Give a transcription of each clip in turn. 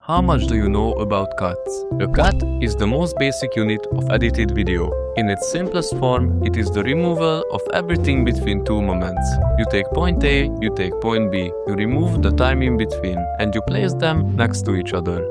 How much do you know about cuts? A cut is the most basic unit of edited video. In its simplest form, it is the removal of everything between two moments. You take point A, you take point B, you remove the time in between, and you place them next to each other.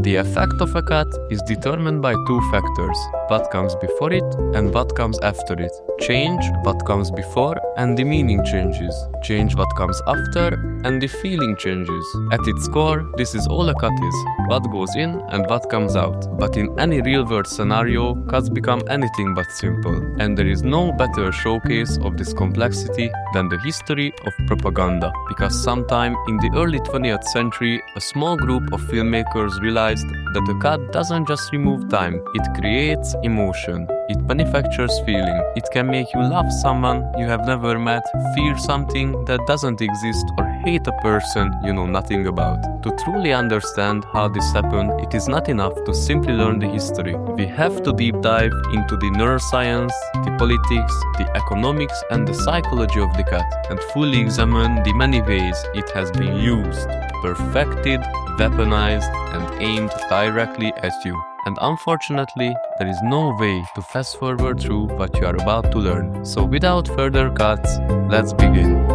The effect of a cut is determined by two factors: what comes before it and what comes after it. Change what comes before and the meaning changes. Change what comes after and the feeling changes. At its core, this is all a cut is: what goes in and what comes out. But in any real-world scenario, cuts become anything but simple. And there is no better showcase of this complexity than the history of propaganda. Because sometime in the early 20th century, a small group of filmmakers realized that a cut doesn't just remove time, it creates emotion. It manufactures feeling. It can make you love someone you have never met, fear something that doesn't exist, or hate a person you know nothing about. To truly understand how this happened, it is not enough to simply learn the history. We have to deep dive into the neuroscience, the politics, the economics, and the psychology of the cut, and fully examine the many ways it has been used, perfected, weaponized, and aimed directly at you. And unfortunately, there is no way to fast forward through what you are about to learn. So without further cuts, let's begin.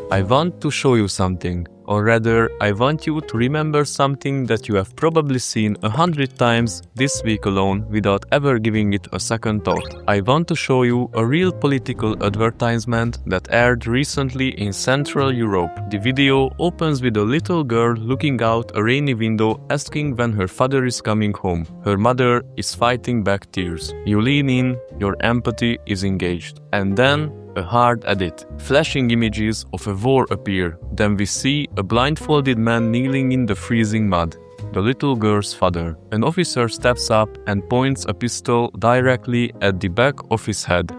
I want to show you something, or rather, I want you to remember something that you have probably seen 100 times this week alone without ever giving it a second thought. I want to show you a real political advertisement that aired recently in Central Europe. The video opens with a little girl looking out a rainy window asking when her father is coming home. Her mother is fighting back tears. You lean in, your empathy is engaged. And then a hard edit. Flashing images of a war appear. Then we see a blindfolded man kneeling in the freezing mud. The little girl's father. An officer steps up and points a pistol directly at the back of his head.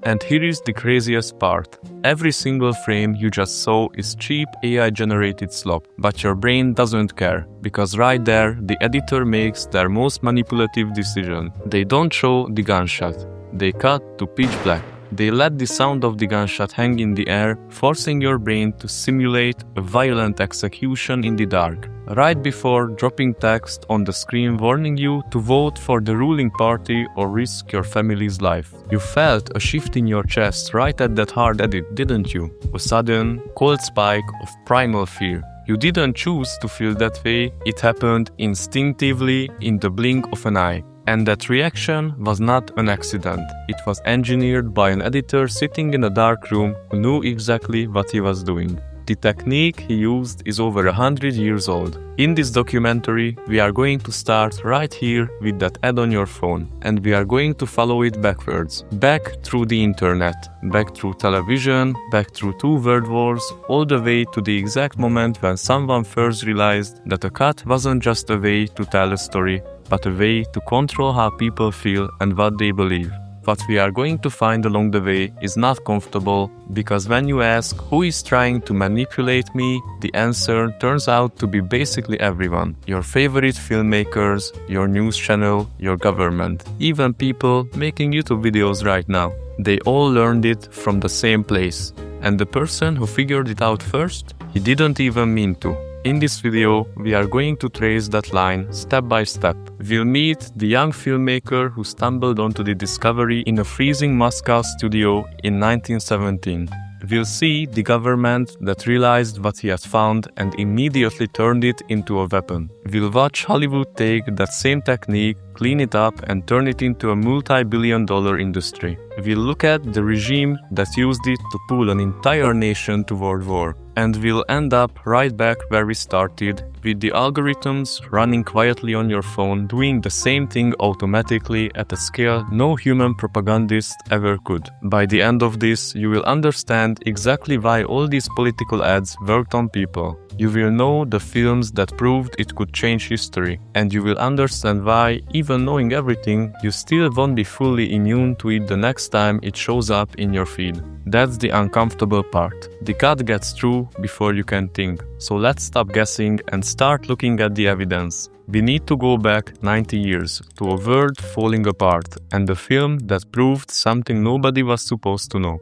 And here is the craziest part. Every single frame you just saw is cheap AI-generated slop. But your brain doesn't care, because right there, the editor makes their most manipulative decision. They don't show the gunshot. They cut to pitch black. They let the sound of the gunshot hang in the air, forcing your brain to simulate a violent execution in the dark, right before dropping text on the screen warning you to vote for the ruling party or risk your family's life. You felt a shift in your chest right at that hard edit, didn't you? A sudden, cold spike of primal fear. You didn't choose to feel that way, it happened instinctively in the blink of an eye. And that reaction was not an accident. It was engineered by an editor sitting in a dark room who knew exactly what he was doing. The technique he used is over 100 years old. In this documentary, we are going to start right here with that ad on your phone, and we are going to follow it backwards. Back through the internet, back through television, back through two world wars, all the way to the exact moment when someone first realized that a cut wasn't just a way to tell a story, but a way to control how people feel and what they believe. What we are going to find along the way is not comfortable, because when you ask who is trying to manipulate me, the answer turns out to be basically everyone. Your favorite filmmakers, your news channel, your government, even people making YouTube videos right now. They all learned it from the same place. And the person who figured it out first, he didn't even mean to. In this video, we are going to trace that line step by step. We'll meet the young filmmaker who stumbled onto the discovery in a freezing Moscow studio in 1917. We'll see the government that realized what he had found and immediately turned it into a weapon. We'll watch Hollywood take that same technique, clean it up, and turn it into a multi-billion-dollar industry. We'll look at the regime that used it to pull an entire nation to world war. and we'll end up right back where we started, with the algorithms running quietly on your phone, doing the same thing automatically at a scale no human propagandist ever could. By the end of this, you will understand exactly why all these political ads worked on people. You will know the films that proved it could change history, and you will understand why, even knowing everything, you still won't be fully immune to it the next time it shows up in your feed. That's the uncomfortable part. The cut gets through before you can think. So let's stop guessing and start looking at the evidence. We need to go back 90 years to a world falling apart and a film that proved something nobody was supposed to know.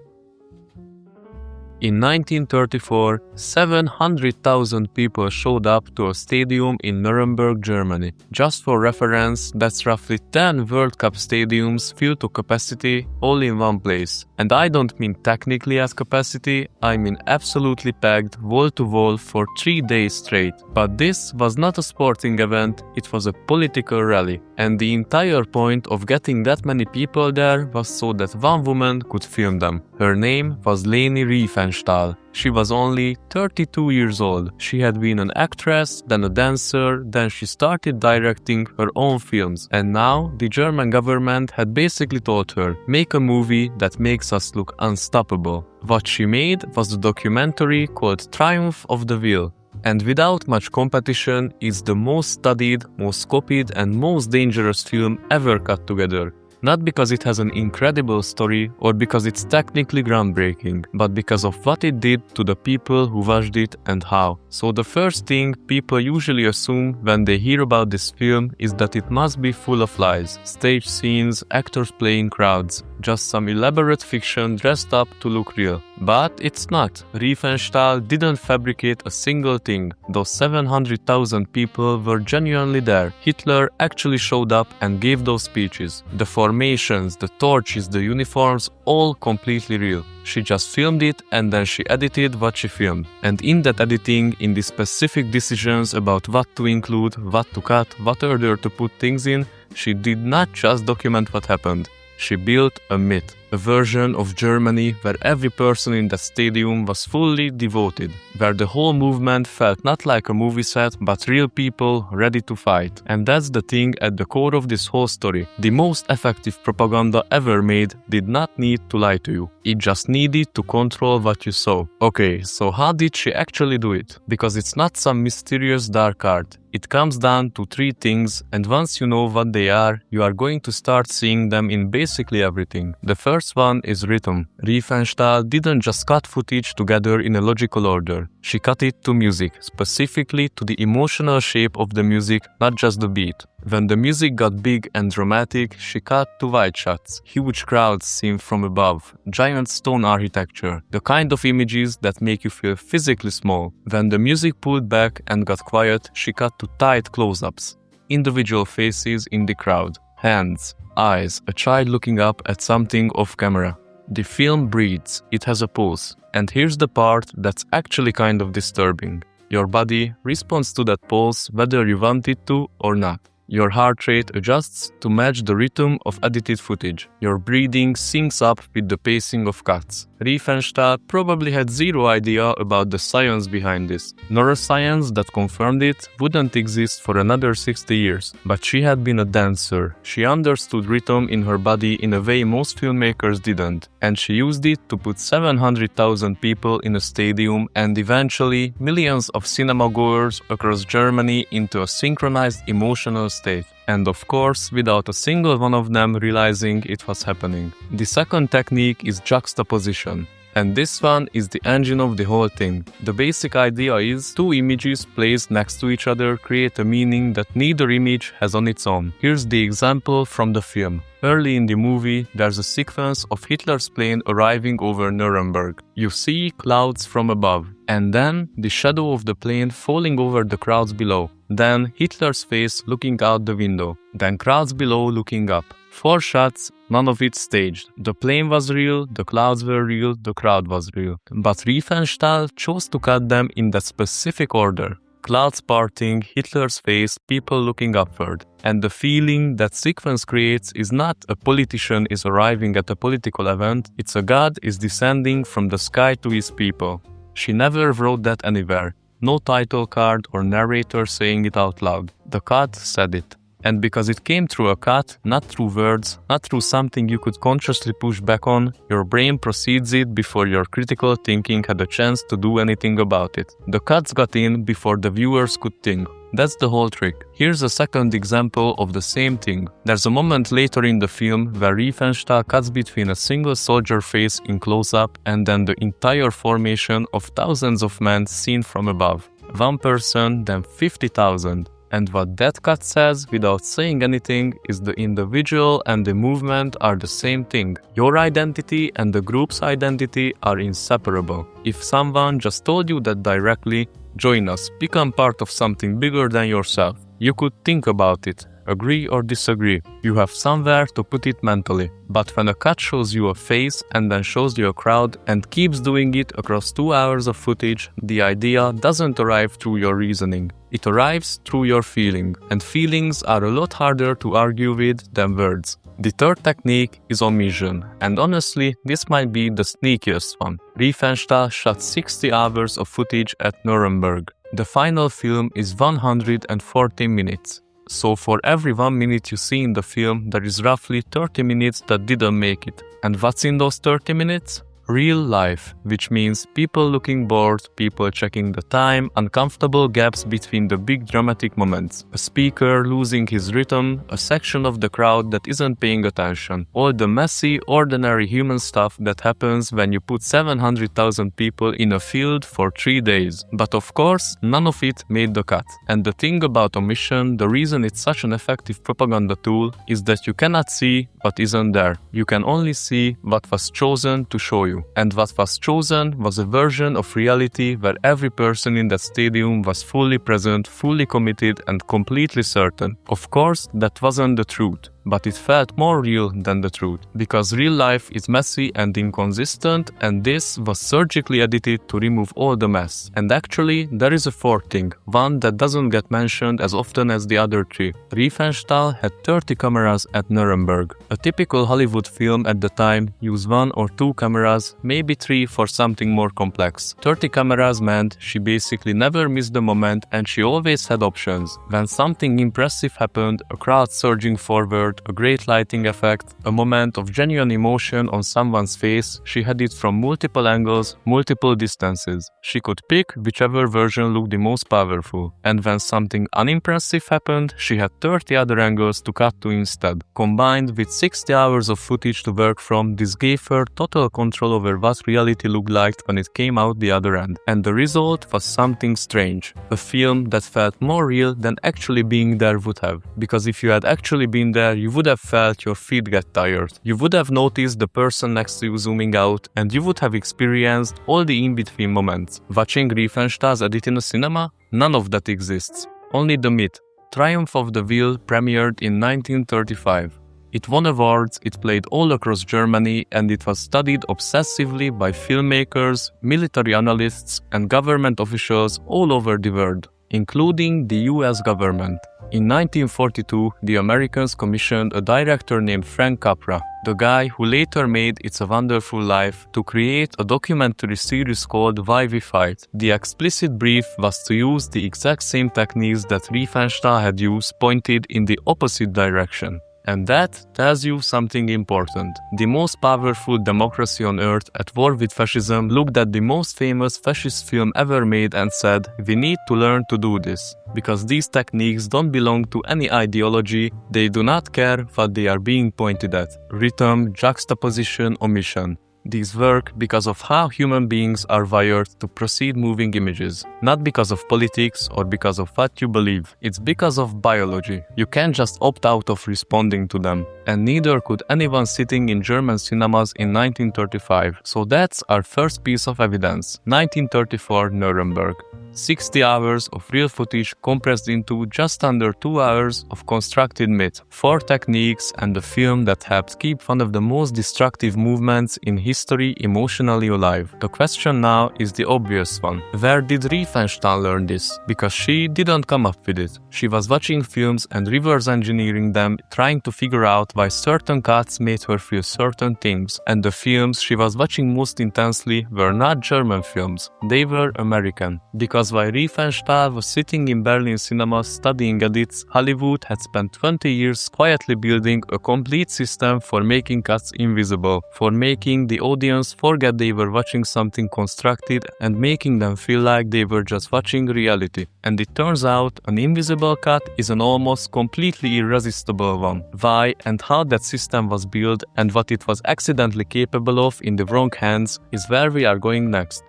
In 1934, 700,000 people showed up to a stadium in Nuremberg, Germany. Just for reference, that's roughly 10 World Cup stadiums filled to capacity all in one place. And I don't mean technically at capacity, I mean absolutely packed wall to wall for 3 days straight. But this was not a sporting event, it was a political rally. And the entire point of getting that many people there was so that one woman could film them. Her name was Leni Riefenstahl. She was only 32 years old. She had been an actress, then a dancer, then she started directing her own films. And now, the German government had basically told her, make a movie that makes us look unstoppable. What she made was a documentary called Triumph of the Will. And without much competition, it's the most studied, most copied and most dangerous film ever cut together. Not because it has an incredible story or because it's technically groundbreaking, but because of what it did to the people who watched it and how. So the first thing people usually assume when they hear about this film is that it must be full of lies, stage scenes, actors playing crowds, just some elaborate fiction dressed up to look real. But it's not. Riefenstahl didn't fabricate a single thing. Those 700,000 people were genuinely there. Hitler actually showed up and gave those speeches. The formations, the torches, the uniforms, all completely real. She just filmed it and then she edited what she filmed. And in that editing, in the specific decisions about what to include, what to cut, what order to put things in, she did not just document what happened. She built a myth, a version of Germany where every person in the stadium was fully devoted, where the whole movement felt not like a movie set but real people ready to fight. And that's the thing at the core of this whole story. The most effective propaganda ever made did not need to lie to you. It just needed to control what you saw. Okay, so how did she actually do it? Because it's not some mysterious dark art. It comes down to 3 things, and once you know what they are, you are going to start seeing them in basically everything. The first one is rhythm. Riefenstahl didn't just cut footage together in a logical order. She cut it to music, specifically to the emotional shape of the music, not just the beat. When the music got big and dramatic, she cut to wide shots, huge crowds seen from above, giant stone architecture, the kind of images that make you feel physically small. When the music pulled back and got quiet, she cut to tight close-ups, individual faces in the crowd, hands, eyes, a child looking up at something off camera. The film breathes, it has a pulse. And here's the part that's actually kind of disturbing. Your body responds to that pulse whether you want it to or not. Your heart rate adjusts to match the rhythm of edited footage. Your breathing syncs up with the pacing of cuts. Riefenstahl probably had zero idea about the science behind this. Neuroscience that confirmed it wouldn't exist for another 60 years. But she had been a dancer. She understood rhythm in her body in a way most filmmakers didn't. And she used it to put 700,000 people in a stadium and eventually millions of cinema goers across Germany into a synchronized emotional state. And of course, without a single one of them realizing it was happening. The second technique is juxtaposition. And this one is the engine of the whole thing. The basic idea is 2 images placed next to each other create a meaning that neither image has on its own. Here's the example from the film. Early in the movie, there's a sequence of Hitler's plane arriving over Nuremberg. You see clouds from above, and then the shadow of the plane falling over the crowds below. Then Hitler's face looking out the window. Then crowds below looking up. 4 shots, none of it staged. The plane was real, the clouds were real, the crowd was real. But Riefenstahl chose to cut them in that specific order. Clouds parting, Hitler's face, people looking upward. And the feeling that sequence creates is not a politician is arriving at a political event, it's a god is descending from the sky to his people. She never wrote that anywhere. No title card or narrator saying it out loud. The cut said it. And because it came through a cut, not through words, not through something you could consciously push back on, your brain proceeds it before your critical thinking had a chance to do anything about it. The cuts got in before the viewers could think. That's the whole trick. Here's a second example of the same thing. There's a moment later in the film where Riefenstahl cuts between a single soldier face in close-up and then the entire formation of thousands of men seen from above. One person, then 50,000. And what that cut says, without saying anything, is the individual and the movement are the same thing. Your identity and the group's identity are inseparable. If someone just told you that directly, join us, become part of something bigger than yourself. You could think about it, agree or disagree. You have somewhere to put it mentally. But when a cut shows you a face and then shows you a crowd and keeps doing it across 2 hours of footage, the idea doesn't arrive through your reasoning. It arrives through your feeling, and feelings are a lot harder to argue with than words. The third technique is omission, and honestly, this might be the sneakiest one. Riefenstahl shot 60 hours of footage at Nuremberg. The final film is 140 minutes. So for every 1 minute you see in the film, there is roughly 30 minutes that didn't make it. And what's in those 30 minutes? Real life, which means people looking bored, people checking the time, uncomfortable gaps between the big dramatic moments, a speaker losing his rhythm, a section of the crowd that isn't paying attention, all the messy, ordinary human stuff that happens when you put 700,000 people in a field for 3 days. But of course, none of it made the cut. And the thing about omission, the reason it's such an effective propaganda tool, is that you cannot see what isn't there. You can only see what was chosen to show you. And what was chosen was a version of reality where every person in that stadium was fully present, fully committed, and completely certain. Of course, that wasn't the truth. But it felt more real than the truth, because real life is messy and inconsistent, and this was surgically edited to remove all the mess. And actually, there is a fourth thing, one that doesn't get mentioned as often as the other three. Riefenstahl had 30 cameras at Nuremberg. A typical Hollywood film at the time used 1 or 2 cameras, maybe 3 for something more complex. 30 cameras meant she basically never missed the moment and she always had options. When something impressive happened, a crowd surging forward, a great lighting effect, a moment of genuine emotion on someone's face, she had it from multiple angles, multiple distances. She could pick whichever version looked the most powerful. And when something unimpressive happened, she had 30 other angles to cut to instead. Combined with 60 hours of footage to work from, this gave her total control over what reality looked like when it came out the other end. And the result was something strange. A film that felt more real than actually being there would have. Because if you had actually been there, you would have felt your feet get tired. You would have noticed the person next to you zooming out, and you would have experienced all the in-between moments. Watching Riefenstahl's edit in a cinema? None of that exists. Only the myth. Triumph of the Will premiered in 1935. It won awards, it played all across Germany, and it was studied obsessively by filmmakers, military analysts, and government officials all over the world, including the US government. In 1942, the Americans commissioned a director named Frank Capra, the guy who later made It's a Wonderful Life, to create a documentary series called Why We Fight. The explicit brief was to use the exact same techniques that Riefenstahl had used, pointed in the opposite direction. And that tells you something important. The most powerful democracy on earth at war with fascism looked at the most famous fascist film ever made and said, we need to learn to do this. Because these techniques don't belong to any ideology, they do not care what they are being pointed at. Rhythm, juxtaposition, omission. These work because of how human beings are wired to perceive moving images. Not because of politics or because of what you believe. It's because of biology. You can't just opt out of responding to them. And neither could anyone sitting in German cinemas in 1935. So that's our first piece of evidence. 1934 Nuremberg. 60 hours of real footage compressed into just under 2 hours of constructed myth, 4 techniques, and a film that helped keep one of the most destructive movements in history history emotionally alive. The question now is the obvious one. Where did Riefenstahl learn this? Because she didn't come up with it. She was watching films and reverse engineering them, trying to figure out why certain cuts made her feel certain things. And the films she was watching most intensely were not German films. They were American. Because while Riefenstahl was sitting in Berlin cinemas studying edits, Hollywood had spent 20 years quietly building a complete system for making cuts invisible, for making the audience forget they were watching something constructed and making them feel like they were just watching reality. And it turns out an invisible cut is an almost completely irresistible one. Why and how that system was built and what it was accidentally capable of in the wrong hands is where we are going next.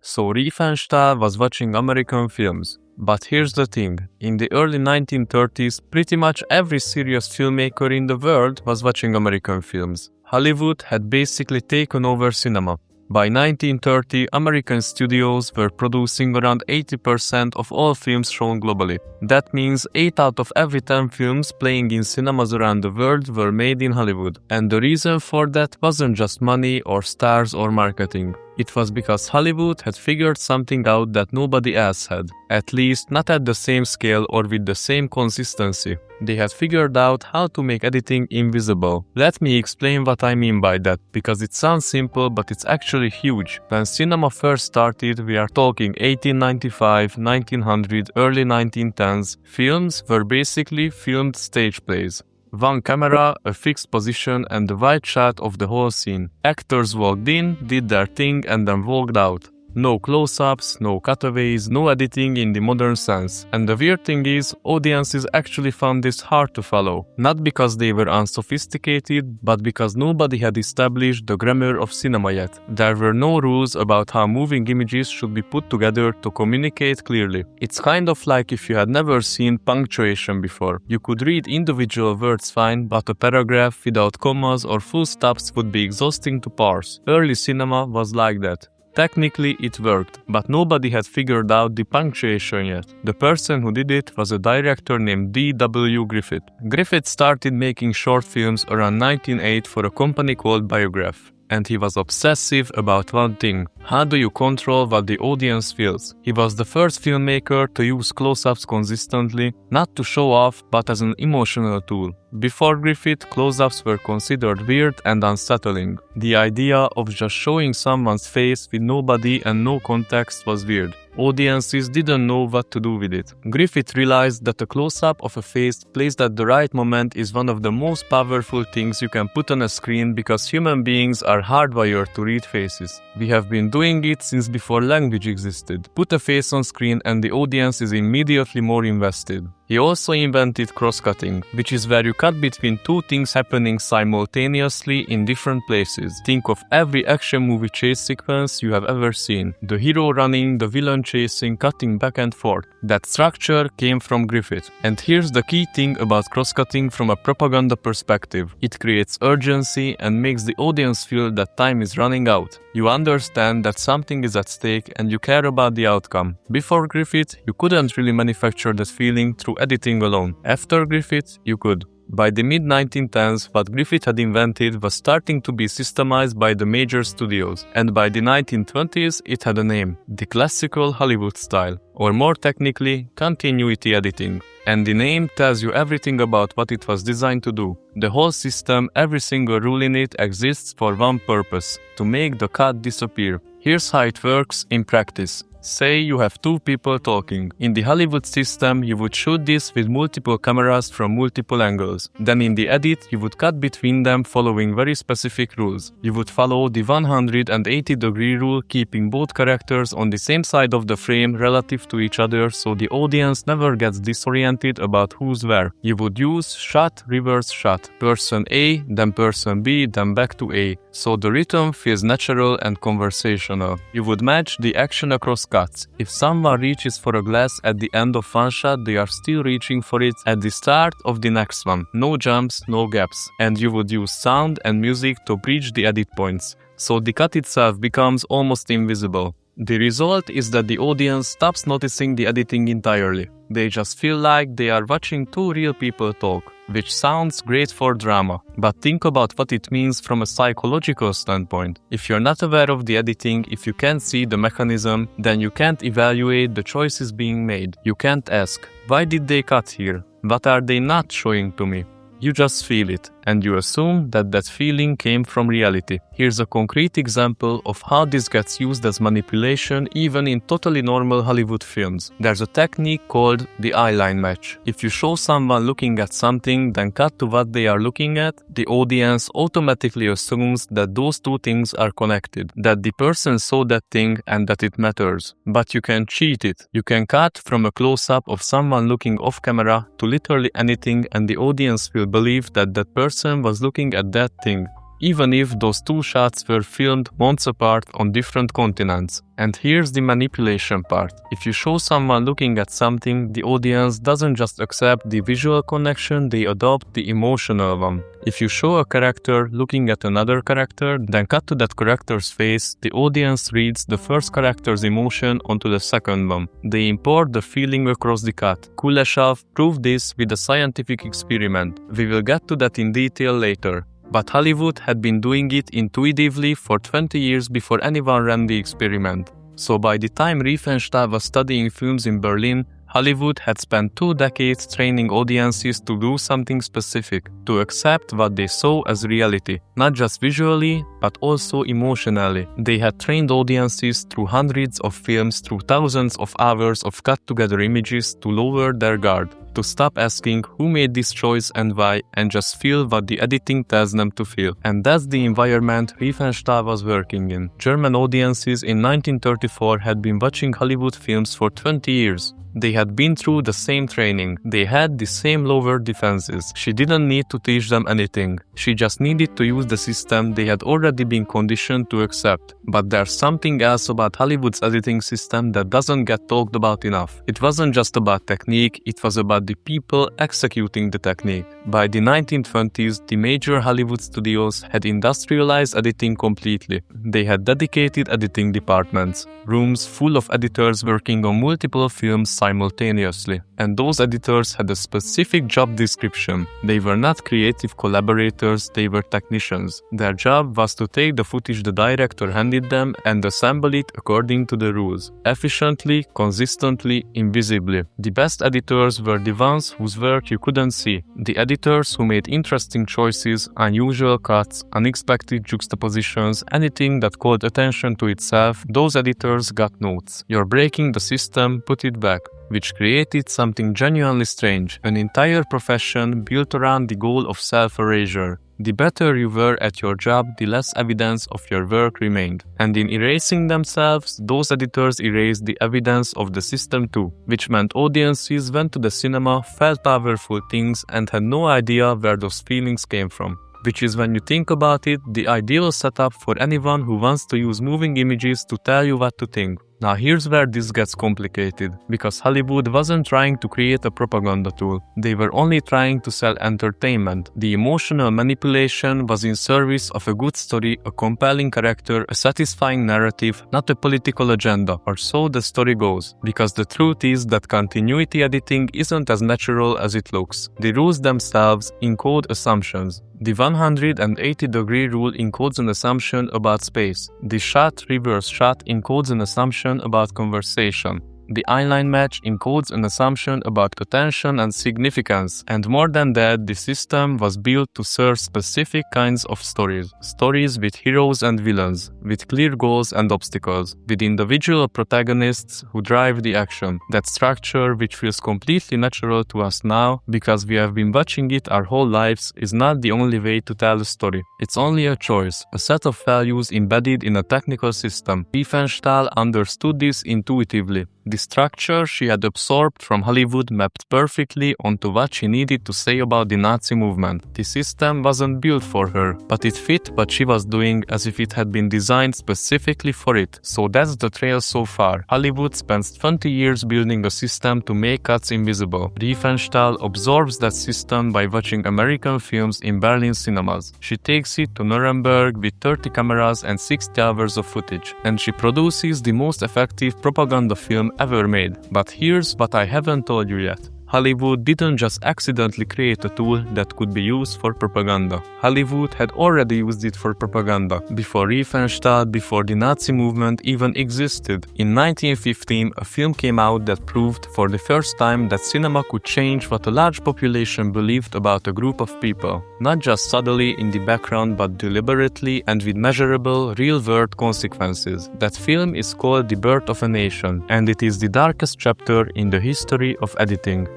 So Riefenstahl was watching American films. But here's the thing, in the early 1930s, pretty much every serious filmmaker in the world was watching American films. Hollywood had basically taken over cinema. By 1930, American studios were producing around 80% of all films shown globally. That means 8 out of every 10 films playing in cinemas around the world were made in Hollywood. And the reason for that wasn't just money or stars or marketing. It was because Hollywood had figured something out that nobody else had, at least not at the same scale or with the same consistency. They had figured out how to make editing invisible. Let me explain what I mean by that, because it sounds simple but it's actually huge. When cinema first started, we are talking 1895, 1900, early 1910s, films were basically filmed stage plays. One camera, a fixed position and a wide shot of the whole scene. Actors walked in, did their thing and then walked out. No close-ups, no cutaways, no editing in the modern sense. And the weird thing is, audiences actually found this hard to follow. Not because they were unsophisticated, but because nobody had established the grammar of cinema yet. There were no rules about how moving images should be put together to communicate clearly. It's kind of like if you had never seen punctuation before. You could read individual words fine, but a paragraph without commas or full stops would be exhausting to parse. Early cinema was like that. Technically it worked, but nobody had figured out the punctuation yet. The person who did it was a director named D.W. Griffith. Griffith started making short films around 1908 for a company called Biograph. And he was obsessive about one thing. How do you control what the audience feels? He was the first filmmaker to use close-ups consistently, not to show off, but as an emotional tool. Before Griffith, close-ups were considered weird and unsettling. The idea of just showing someone's face with nobody and no context was weird. Audiences didn't know what to do with it. Griffith realized that a close-up of a face placed at the right moment is one of the most powerful things you can put on a screen because human beings are hardwired to read faces. We have been doing it since before language existed. Put a face on screen and the audience is immediately more invested. He also invented cross-cutting, which is where you cut between two things happening simultaneously in different places. Think of every action movie chase sequence you have ever seen. The hero running, the villain chasing, cutting back and forth. That structure came from Griffith. And here's the key thing about cross-cutting from a propaganda perspective. It creates urgency and makes the audience feel that time is running out. You understand that something is at stake and you care about the outcome. Before Griffith, you couldn't really manufacture that feeling through editing alone. After Griffith, you could. By the mid-1910s, what Griffith had invented was starting to be systemized by the major studios, and by the 1920s it had a name, the classical Hollywood style, or more technically, continuity editing. And the name tells you everything about what it was designed to do. The whole system, every single rule in it exists for one purpose, to make the cut disappear. Here's how it works in practice. Say you have two people talking. In the Hollywood system, you would shoot this with multiple cameras from multiple angles. Then in the edit, you would cut between them following very specific rules. You would follow the 180-degree rule, keeping both characters on the same side of the frame relative to each other so the audience never gets disoriented about who's where. You would use shot, reverse shot, person A, then person B, then back to A. So the rhythm feels natural and conversational. You would match the action across cuts. If someone reaches for a glass at the end of one shot, they are still reaching for it at the start of the next one. No jumps, no gaps. And you would use sound and music to bridge the edit points. So the cut itself becomes almost invisible. The result is that the audience stops noticing the editing entirely. They just feel like they are watching two real people talk, which sounds great for drama. But think about what it means from a psychological standpoint. If you're not aware of the editing, if you can't see the mechanism, then you can't evaluate the choices being made. You can't ask, why did they cut here? What are they not showing to me? You just feel it, and you assume that that feeling came from reality. Here's a concrete example of how this gets used as manipulation even in totally normal Hollywood films. There's a technique called the eyeline match. If you show someone looking at something, then cut to what they are looking at, the audience automatically assumes that those two things are connected, that the person saw that thing and that it matters. But you can cheat it. You can cut from a close-up of someone looking off camera to literally anything, and the audience will believe that that person was looking at that thing, even if those two shots were filmed months apart on different continents. And here's the manipulation part. If you show someone looking at something, the audience doesn't just accept the visual connection, they adopt the emotional one. If you show a character looking at another character, then cut to that character's face, the audience reads the first character's emotion onto the second one. They import the feeling across the cut. Kuleshov proved this with a scientific experiment. We will get to that in detail later. But Hollywood had been doing it intuitively for 20 years before anyone ran the experiment. So by the time Riefenstahl was studying films in Berlin, Hollywood had spent 2 decades training audiences to do something specific, to accept what they saw as reality, not just visually, but also emotionally. They had trained audiences through hundreds of films, through thousands of hours of cut-together images to lower their guard, to stop asking who made this choice and why, and just feel what the editing tells them to feel. And that's the environment Riefenstahl was working in. German audiences in 1934 had been watching Hollywood films for 20 years. They had been through the same training. They had the same lower defenses. She didn't need to teach them anything. She just needed to use the system they had already been conditioned to accept. But there's something else about Hollywood's editing system that doesn't get talked about enough. It wasn't just about technique, it was about the people executing the technique. By the 1920s, the major Hollywood studios had industrialized editing completely. They had dedicated editing departments, rooms full of editors working on multiple films simultaneously. And those editors had a specific job description. They were not creative collaborators, they were technicians. Their job was to take the footage the director handed them and assemble it according to the rules, efficiently, consistently, invisibly. The best editors were the ones whose work you couldn't see. The editors who made interesting choices, unusual cuts, unexpected juxtapositions, anything that called attention to itself, those editors got notes. You're breaking the system, put it back. Which created something genuinely strange, an entire profession built around the goal of self-erasure. The better you were at your job, the less evidence of your work remained. And in erasing themselves, those editors erased the evidence of the system too, which meant audiences went to the cinema, felt powerful things, and had no idea where those feelings came from. Which is, when you think about it, the ideal setup for anyone who wants to use moving images to tell you what to think. Now here's where this gets complicated, because Hollywood wasn't trying to create a propaganda tool. They were only trying to sell entertainment. The emotional manipulation was in service of a good story, a compelling character, a satisfying narrative, not a political agenda, or so the story goes. Because the truth is that continuity editing isn't as natural as it looks. The rules themselves encode assumptions. The 180-degree rule encodes an assumption about space. The shot reverse shot encodes an assumption about conversation. The eyeline match encodes an assumption about attention and significance. And more than that, the system was built to serve specific kinds of stories. Stories with heroes and villains, with clear goals and obstacles, with individual protagonists who drive the action. That structure, which feels completely natural to us now, because we have been watching it our whole lives, is not the only way to tell a story. It's only a choice, a set of values embedded in a technical system. Riefenstahl understood this intuitively. The structure she had absorbed from Hollywood mapped perfectly onto what she needed to say about the Nazi movement. The system wasn't built for her, but it fit what she was doing as if it had been designed specifically for it. So that's the trail so far. Hollywood spends 20 years building a system to make cuts invisible. Riefenstahl absorbs that system by watching American films in Berlin cinemas. She takes it to Nuremberg with 30 cameras and 60 hours of footage, and she produces the most effective propaganda film ever made. But here's what I haven't told you yet. Hollywood didn't just accidentally create a tool that could be used for propaganda. Hollywood had already used it for propaganda, before Riefenstahl, before the Nazi movement even existed. In 1915, a film came out that proved for the first time that cinema could change what a large population believed about a group of people. Not just subtly in the background, but deliberately and with measurable, real-world consequences. That film is called The Birth of a Nation, and it is the darkest chapter in the history of editing.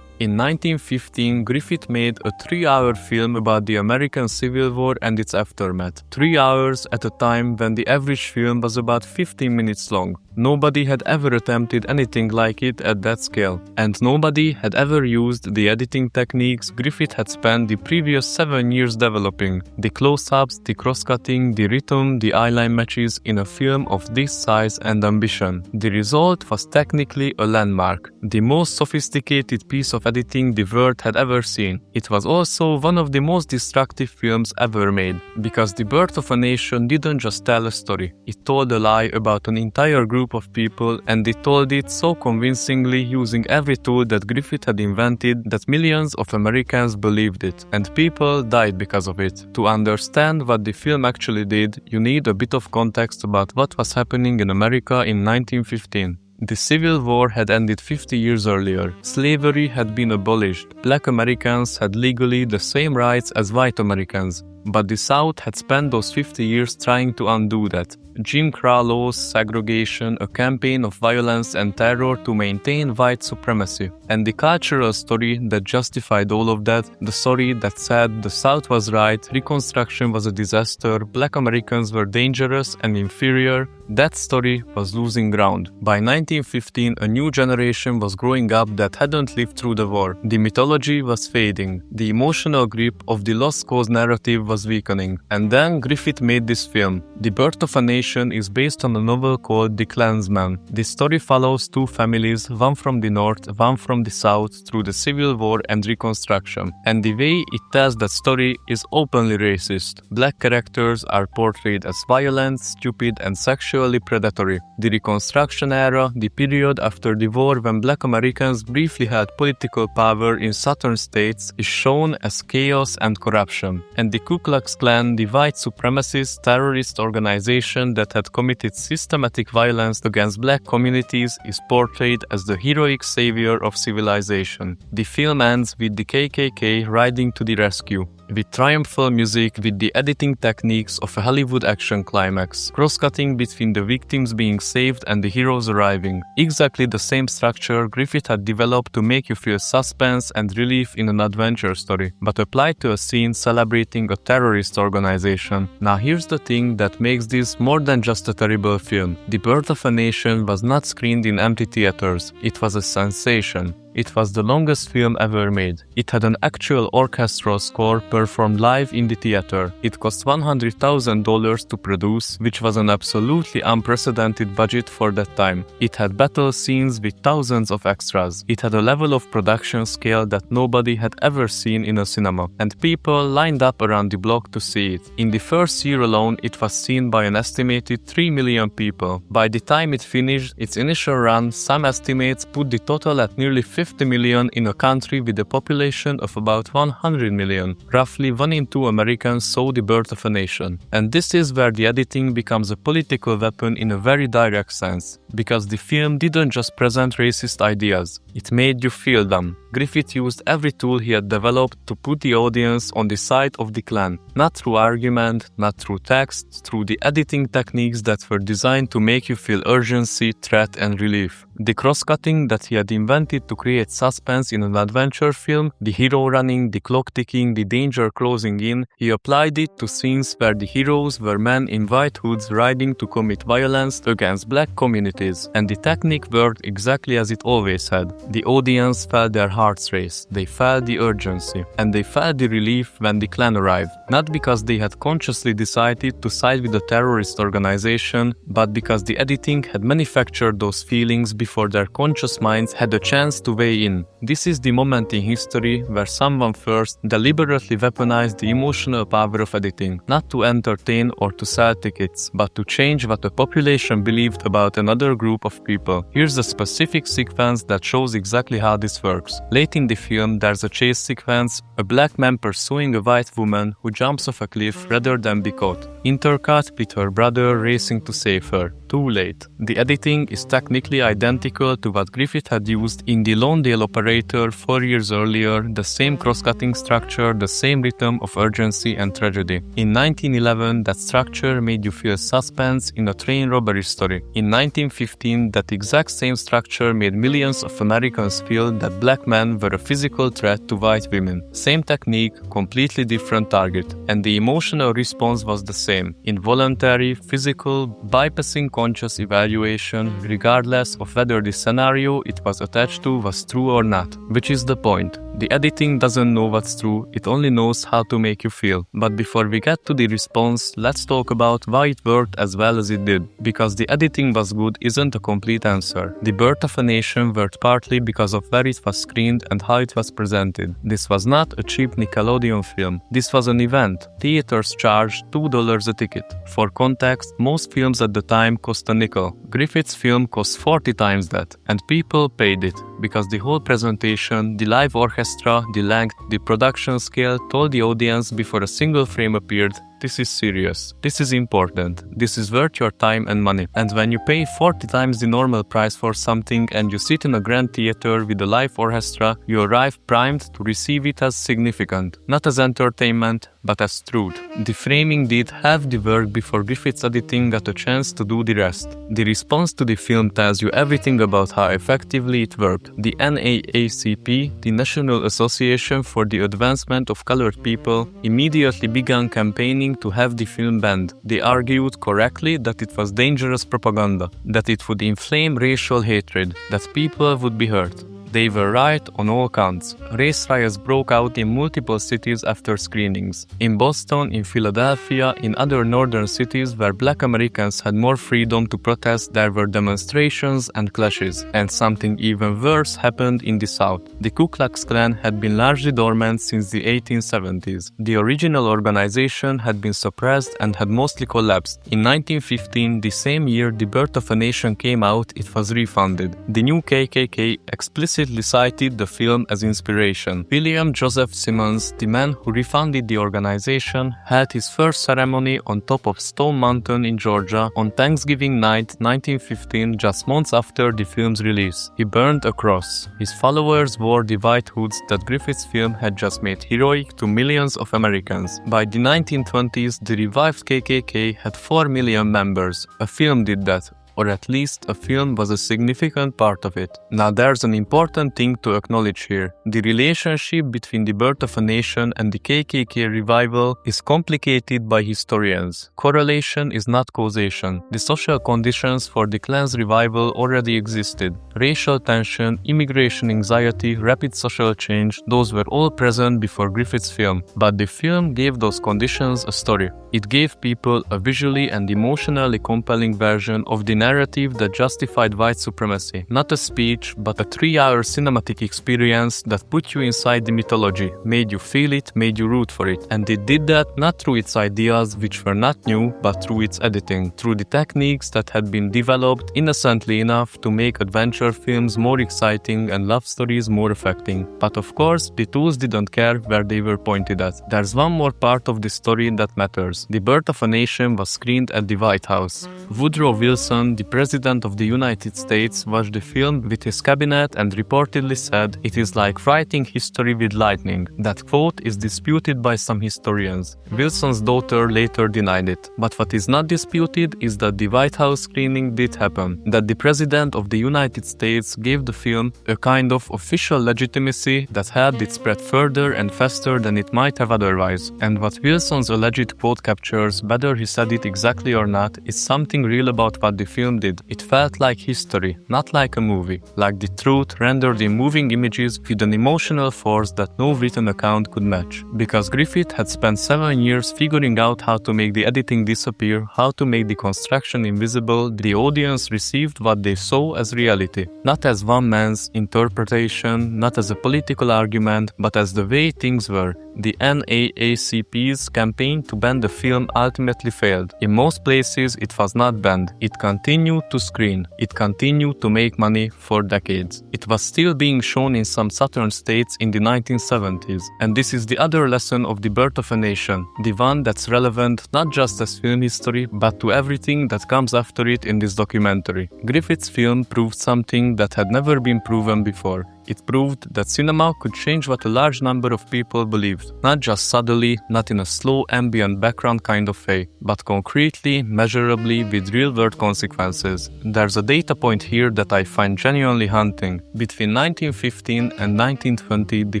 In 1915, Griffith made a 3-hour film about the American Civil War and its aftermath. 3 hours at a time when the average film was about 15 minutes long. Nobody had ever attempted anything like it at that scale, and nobody had ever used the editing techniques Griffith had spent the previous 7 years developing. The close-ups, the cross-cutting, the rhythm, the eyeline matches in a film of this size and ambition. The result was technically a landmark, the most sophisticated piece of editing the world had ever seen. It was also one of the most destructive films ever made, because The Birth of a Nation didn't just tell a story. It told a lie about an entire group of people, and it told it so convincingly using every tool that Griffith had invented that millions of Americans believed it, and people died because of it. To understand what the film actually did, you need a bit of context about what was happening in America in 1915. The Civil War had ended 50 years earlier. Slavery had been abolished. Black Americans had legally the same rights as white Americans. But the South had spent those 50 years trying to undo that. Jim Crow laws, segregation, a campaign of violence and terror to maintain white supremacy. And the cultural story that justified all of that, the story that said the South was right, Reconstruction was a disaster, Black Americans were dangerous and inferior, that story was losing ground. By 1915, a new generation was growing up that hadn't lived through the war. The mythology was fading. The emotional grip of the lost cause narrative was weakening. And then Griffith made this film. The Birth of a Nation is based on a novel called The Klansman. The story follows two families, one from the north, one from the south, through the Civil War and Reconstruction. And the way it tells that story is openly racist. Black characters are portrayed as violent, stupid, and sexually predatory. The Reconstruction era, the period after the war when Black Americans briefly had political power in southern states, is shown as chaos and corruption. And the Ku Klux Klan, the white supremacist terrorist organization that had committed systematic violence against black communities, is portrayed as the heroic savior of civilization. The film ends with the KKK riding to the rescue, with triumphal music, with the editing techniques of a Hollywood action climax, cross-cutting between the victims being saved and the heroes arriving. Exactly the same structure Griffith had developed to make you feel suspense and relief in an adventure story, but applied to a scene celebrating a terrorist organization. Now here's the thing that makes this more than just a terrible film. The Birth of a Nation was not screened in empty theaters. It was a sensation. It was the longest film ever made. It had an actual orchestral score performed live in the theater. It cost $100,000 to produce, which was an absolutely unprecedented budget for that time. It had battle scenes with thousands of extras. It had a level of production scale that nobody had ever seen in a cinema, and people lined up around the block to see it. In the first year alone, it was seen by an estimated 3 million people. By the time it finished its initial run, some estimates put the total at nearly 50 million in a country with a population of about 100 million. Roughly 1 in 2 Americans saw The Birth of a Nation. And this is where the editing becomes a political weapon in a very direct sense, because the film didn't just present racist ideas, it made you feel them. Griffith used every tool he had developed to put the audience on the side of the clan. Not through argument, not through text, through the editing techniques that were designed to make you feel urgency, threat, and relief. The cross-cutting that he had invented to create suspense in an adventure film, the hero running, the clock ticking, the danger closing in, he applied it to scenes where the heroes were men in white hoods riding to commit violence against black communities, and the technique worked exactly as it always had. The audience felt their hearts race, they felt the urgency, and they felt the relief when the clan arrived. Not because they had consciously decided to side with the terrorist organization, but because the editing had manufactured those feelings before their conscious minds had a chance to weigh in. This is the moment in history where someone first deliberately weaponized the emotional power of editing, not to entertain or to sell tickets, but to change what a population believed about another group of people. Here's a specific sequence that shows exactly how this works. Late in the film, there's a chase sequence, a black man pursuing a white woman who jumps off a cliff rather than be caught. Intercut with her brother racing to save her. Too late. The editing is technically identical to what Griffith had used in the Lawndale Operator 4 years earlier, the same cross-cutting structure, the same rhythm of urgency and tragedy. In 1911, that structure made you feel suspense in a train robbery story. In 1915, that exact same structure made millions of Americans feel that black men were a physical threat to white women. Same technique, completely different target. And the emotional response was the same. Involuntary, physical, bypassing conscious evaluation, regardless of whether the scenario it was attached to was true or not. Which is the point. The editing doesn't know what's true, it only knows how to make you feel. But before we get to the response, let's talk about why it worked as well as it did. Because the editing was good isn't a complete answer. The Birth of a Nation worked partly because of where it was screened and how it was presented. This was not a cheap Nickelodeon film. This was an event. Theaters charged $2 a ticket. For context, most films at the time cost a nickel. Griffith's film cost 40 times that. And people paid it. Because the whole presentation, the live orchestra, the length, the production scale told the audience before a single frame appeared, this is serious, this is important, this is worth your time and money. And when you pay 40 times the normal price for something and you sit in a grand theater with a live orchestra, you arrive primed to receive it as significant, not as entertainment, but as truth. The framing did half the work before Griffith's editing got a chance to do the rest. The response to the film tells you everything about how effectively it worked. The NAACP, the National Association for the Advancement of Colored People, immediately began campaigning to have the film banned. They argued correctly that it was dangerous propaganda, that it would inflame racial hatred, that people would be hurt. They were right on all counts. Race riots broke out in multiple cities after screenings. In Boston, in Philadelphia, in other northern cities where black Americans had more freedom to protest, there were demonstrations and clashes. And something even worse happened in the South. The Ku Klux Klan had been largely dormant since the 1870s. The original organization had been suppressed and had mostly collapsed. In 1915, the same year The Birth of a Nation came out, it was refunded. The new KKK explicitly cited the film as inspiration. William Joseph Simmons, the man who refunded the organization, held his first ceremony on top of Stone Mountain in Georgia on Thanksgiving night 1915, just months after the film's release. He burned a cross. His followers wore the white hoods that Griffith's film had just made heroic to millions of Americans. By the 1920s, the revived KKK had 4 million members. A film did that. Or at least a film was a significant part of it. Now there's an important thing to acknowledge here. The relationship between The Birth of a Nation and the KKK revival is complicated by historians. Correlation is not causation. The social conditions for the Klan's revival already existed. Racial tension, immigration anxiety, rapid social change, those were all present before Griffith's film. But the film gave those conditions a story. It gave people a visually and emotionally compelling version of the narrative that justified white supremacy. Not a speech, but a 3-hour cinematic experience that put you inside the mythology, made you feel it, made you root for it. And it did that not through its ideas, which were not new, but through its editing, through the techniques that had been developed innocently enough to make adventure films more exciting and love stories more affecting. But of course, the tools didn't care where they were pointed at. There's one more part of the story that matters. The Birth of a Nation was screened at the White House. Woodrow Wilson, the President of the United States watched the film with his cabinet and reportedly said, "It is like writing history with lightning." That quote is disputed by some historians. Wilson's daughter later denied it. But what is not disputed is that the White House screening did happen, that the President of the United States gave the film a kind of official legitimacy that helped it spread further and faster than it might have otherwise. And what Wilson's alleged quote captures, whether he said it exactly or not, is something real about what the film did. It felt like history, not like a movie, like the truth rendered in moving images with an emotional force that no written account could match. Because Griffith had spent 7 years figuring out how to make the editing disappear, how to make the construction invisible, the audience received what they saw as reality. Not as one man's interpretation, not as a political argument, but as the way things were. The NAACP's campaign to ban the film ultimately failed. In most places, it was not banned. It continued to screen. It continued to make money for decades. It was still being shown in some southern states in the 1970s. And this is the other lesson of The Birth of a Nation, the one that's relevant not just as film history, but to everything that comes after it in this documentary. Griffith's film proved something that had never been proven before. It proved that cinema could change what a large number of people believed, not just subtly, not in a slow ambient background kind of way, but concretely, measurably, with real-world consequences. There's a data point here that I find genuinely haunting. Between 1915 and 1920, the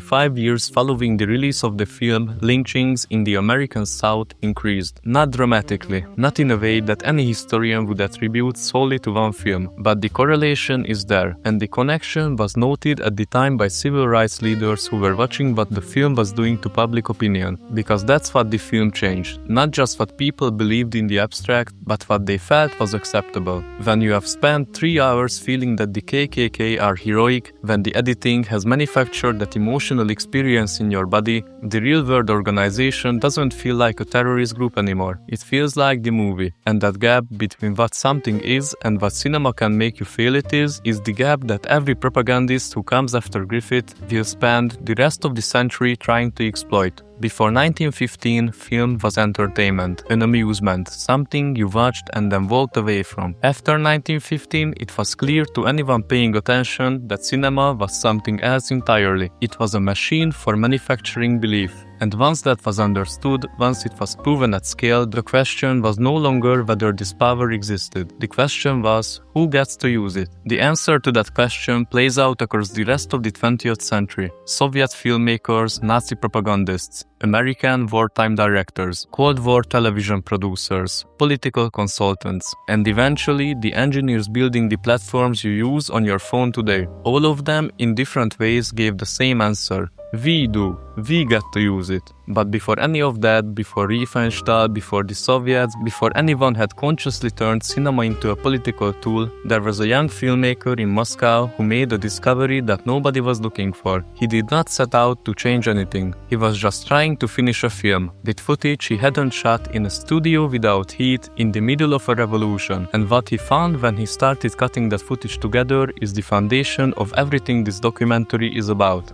5 years following the release of the film, lynchings in the American South increased. Not dramatically, not in a way that any historian would attribute solely to one film, but the correlation is there, and the connection was noted at the time by civil rights leaders who were watching what the film was doing to public opinion, because that's what the film changed, not just what people believed in the abstract, but what they felt was acceptable. When you have spent 3 hours feeling that the KKK are heroic, when the editing has manufactured that emotional experience in your body, the real-world organization doesn't feel like a terrorist group anymore. It feels like the movie, and that gap between what something is and what cinema can make you feel it is the gap that every propagandist who comes after Griffith will spend the rest of the century trying to exploit. Before 1915, film was entertainment, an amusement, something you watched and then walked away from. After 1915, it was clear to anyone paying attention that cinema was something else entirely. It was a machine for manufacturing belief. And once that was understood, once it was proven at scale, the question was no longer whether this power existed. The question was, who gets to use it? The answer to that question plays out across the rest of the 20th century. Soviet filmmakers, Nazi propagandists, American wartime directors, Cold War television producers, political consultants, and eventually the engineers building the platforms you use on your phone today. All of them, in different ways, gave the same answer. We do. We get to use it. But before any of that, before Riefenstahl, before the Soviets, before anyone had consciously turned cinema into a political tool, there was a young filmmaker in Moscow who made a discovery that nobody was looking for. He did not set out to change anything. He was just trying to finish a film, with footage he hadn't shot in a studio without heat in the middle of a revolution. And what he found when he started cutting that footage together is the foundation of everything this documentary is about.